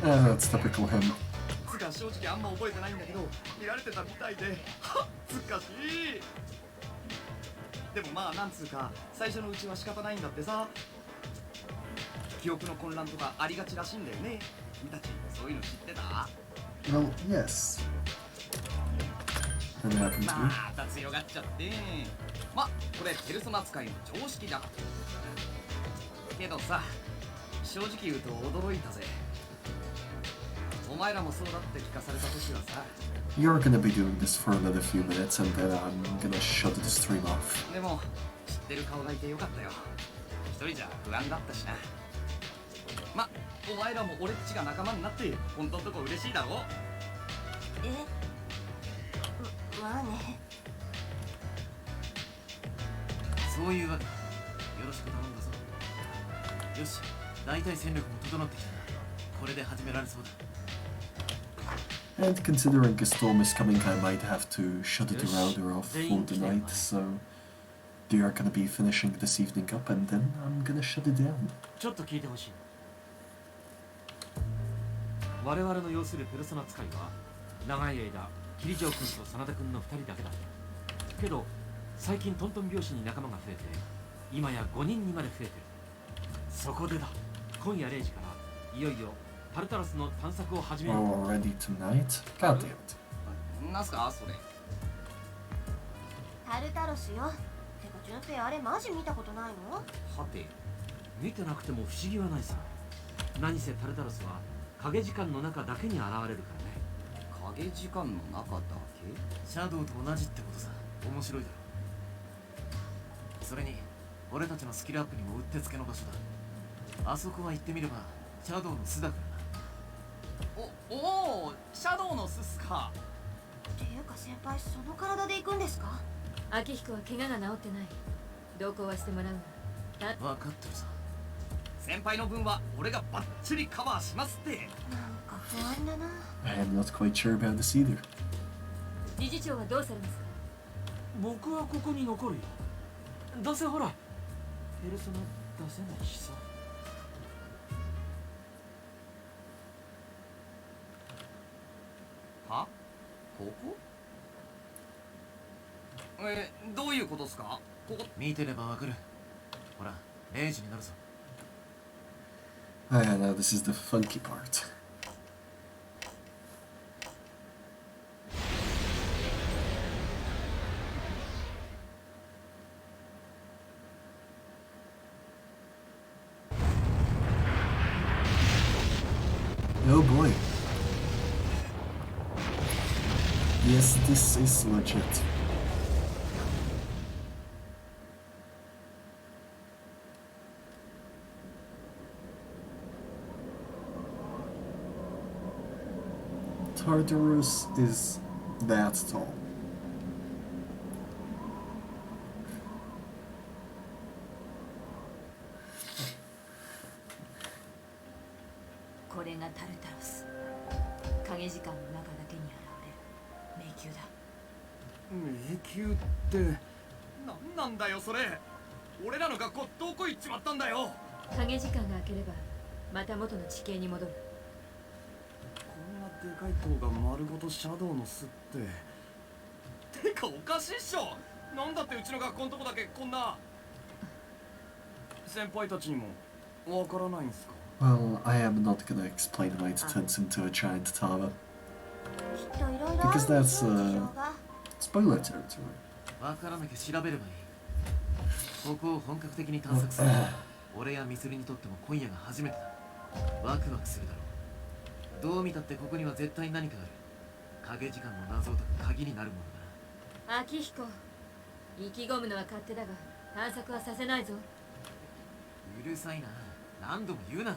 That's typical him.
つか正直あんま覚えてないんだけど、見られてたみたいで、はっつかしい。でもまあなんつうか最初のうちは仕方ないんだってさ。記憶の混乱とかありがちらしいんだよね。君たちそういうの知ってた？
Well, yes. That happened to me.
また強がっちゃってま、これペルソナ使いの常識だけどさ、正直言うと驚いたぜ。お前らもそうだって聞かされた時はさ、
You're gonna be doing this for another few minutes and then I'm gonna shut the stream off.
でも知ってる顔がいてよかったよ。一人じゃ不安だったしな。ま、お前らも俺っちが仲間になって本当のとこ嬉しいだろ。
まあね。
そういうわけだ。よろしく頼んだぞ。よし、大体戦力も整ってきたな。これで始められそうだ。
And considering a storm is coming, I might have to shut the router off for the night, so they are gonna be finishing this evening up and then I'm gonna shut it down.
ちょっと聞いてほしい。我々の要するペルソナ使いは長い間桐城君と真田君の2人だけだった。けど最近トントン拍子に仲間が増えて今や5人にまで増えてる。そこでだ、今夜0時からいよいよタルタロスの探索を始める。
Already tonight? God damn it.
なんすかそれ。
タルタロスよ。てか順平あれマジ見たことないの？
はて、
見てなくても不思議はないさ。何せタルタロスは影時間の中だけに現れるからね。
影時間の中だけ？
シャドウと同じってことさ。面白いだろ。それに俺たちのスキルアップにもうってつけの場所だ。あそこは言ってみればシャドウの巣だからな。
おお、シャドウの巣っすか。
っていうか先輩その体で行くんですか？
秋彦は怪我が治ってない。同行はしてもらうが。
分かってるさ。
先輩の分は俺がバッチリカバーしますって。
なんか不安だな。
I am not quite sure about this either.
理事長はどうされますか？
僕はここに残るよ。どうせほらペルソナ出せないしさ。
は？ここ？どういうことっすか？ここ
見てればわかる。ほら、0時になるぞ。
Ah, yeah, now this is the funky part. Oh boy. Yes, this is legit. Tartarus is that tall.
これがタルタロス。影時間の中だけに現れる迷宮だ。
迷宮って何なんだよそれ。俺らの学校どこ行っちまったんだよ。
影時間が明ければまた元の地形に戻る。
こんなでかい塔が丸ごとシャドウの巣って。てかおかしいっしょ。なんだってうちの学校のとこだけこんな。先輩たちにもわからないんすか？
Well, I am not gonna explain why it turns into a giant tower. Because that's spoiler territory.
わからなきゃ調べればいい。ここを本格的に探索するのは俺やミスリにとっても今夜が初めてだ。ワクワクするだろう。どう見たってここには絶対何かある。影時間の謎を解く鍵になるものだ。
秋彦、意気込むのは勝手だが探索はさせないぞ。
うるさいな。何度も言うな。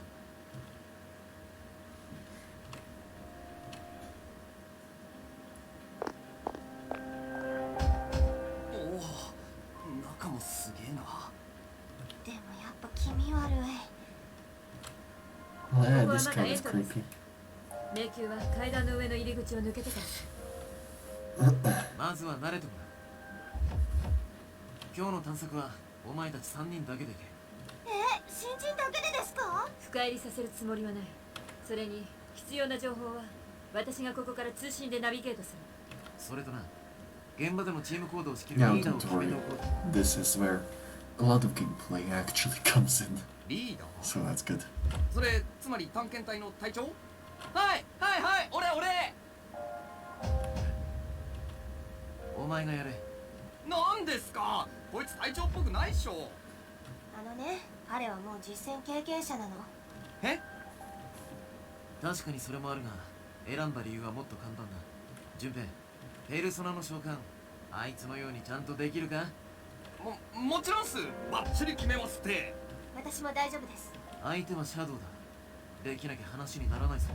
おお、中もすげえな。
でもやっぱ気味悪い。
Well, yeah, this kind is creepy.
迷宮は階段の上の入り口を抜けてから。
まずは慣れてもらう。今日の探索はお前たち3人だけで行け。
新人だけでですか？
深入りさせるつもりはない。それに必要な情報は私がここから通信でナビゲートする。
それとな、現場でのチーム行動を仕切る
Now,
リーダーを
don't
決め
worry.
ておこう。
This is where a lot of gameplay actually comes in.
リーダー？
So that's good.
それつまり探検隊の隊長？はいはいはい、俺お前がやれ。なんですか、こいつ隊長っぽくないっしょ。
彼はもう実戦経験者なの。
え？
確かにそれもあるが、選んだ理由はもっと簡単だ。順平、ペルソナの召喚、あいつのようにちゃんとできるか？
もちろんっす。バッチリ決めますって。
私も大丈夫です。
相手はシャドウだ。できなきゃ話にならないぞ。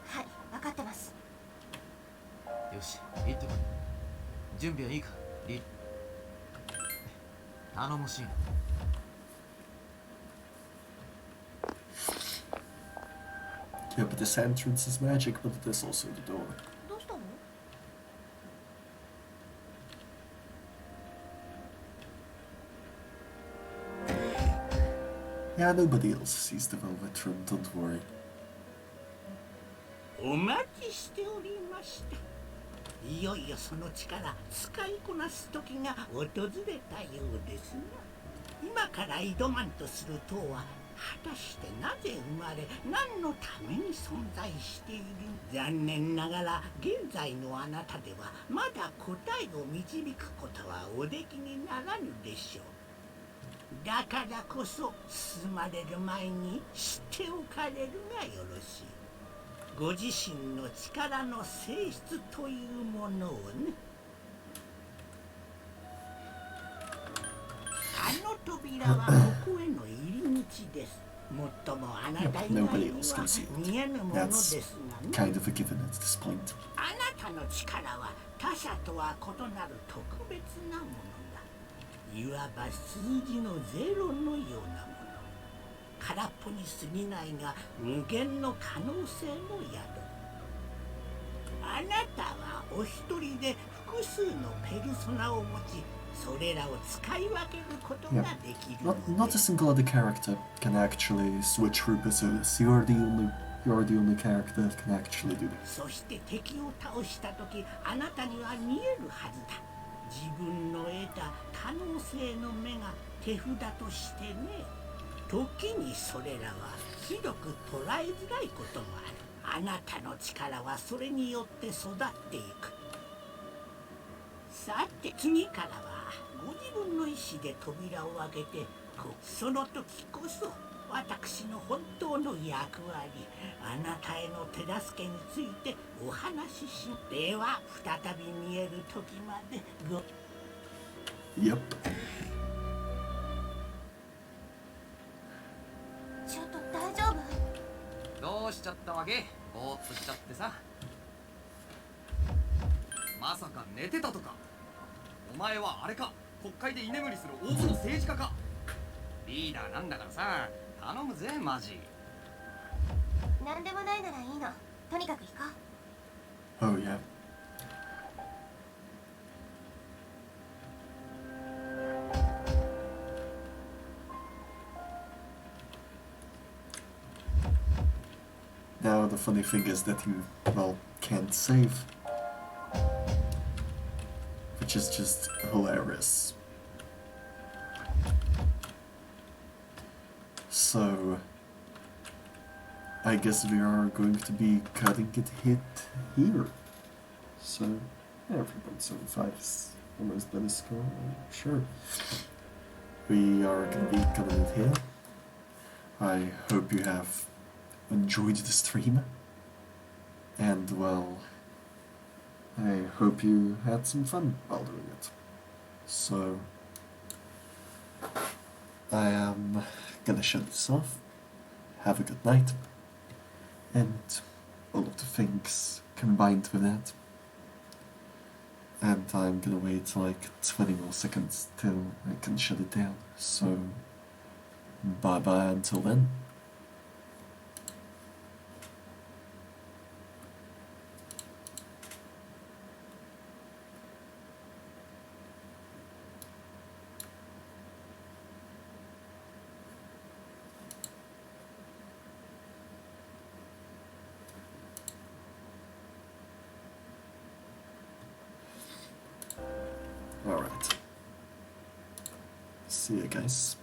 はい、分かってます。
よし、行ってこい。準備はいいか、リ。頼もしいな。
Yeah, but this entrance is magic, but it is also the door.
どうしたの？
Yeah, nobody else sees the velvet room, don't worry.
お待ちしておりました。いよいよその力使いこなす時が訪れたようですな。今から挑まんとする塔は果たしてなぜ生まれ、何のために存在している？残念ながら現在のあなたではまだ答えを導くことはおできにならぬでしょう。だからこそ進まれる前に知っておかれるがよろしい。ご自身の力の性質というものをね。あの扉はここへの入り口です。もっともあなた以外には見えぬものですがね。
Kind of a given at this point.
あなたの力は他者とは異なる特別なものだ。いわば数字のゼロのようなもの。空っぽに過ぎないが無限の可能性も宿る。あなたはお一人で複数のペルソナを持ち、それらを使い分けることができるのです。
Not a single other character can actually switch through personas. You're the only character that can actually do that.
そして敵を倒した時、あなたには見えるはずだ。自分の得た可能性の目が手札としてね。時にそれらはひどく捉えづらいこともある。あなたの力はそれによって育っていく。さて次からはご自分の意志で扉を開けて、その時こそ私の本当の役割、あなたへの手助けについてお話しし。では再び見える時までご。
Yep.
ちょっと大丈夫？
どうしちゃったわけ？ぼーっとしちゃってさ。まさか寝てたとか？お前はあれか、国会で居眠りする大物政治家か？リーダーなんだからさ、頼むぜマジ。
何でもないならいいの。とにかく行こう。
Oh yeah. Now the funny thing is that you, well, can't save. Which is just hilarious. So, I guess we are going to be cutting it hit here. So, yeah, 3.75 is almost better score, sure. We are going to be cutting it here. I hope you have enjoyed the stream, and well, I hope you had some fun while doing it. So I am gonna shut this off. Have a good night, and all of the things combined with that. And I'm gonna wait like 20 more seconds till I can shut it down. So bye bye until then. Alright. See you guys.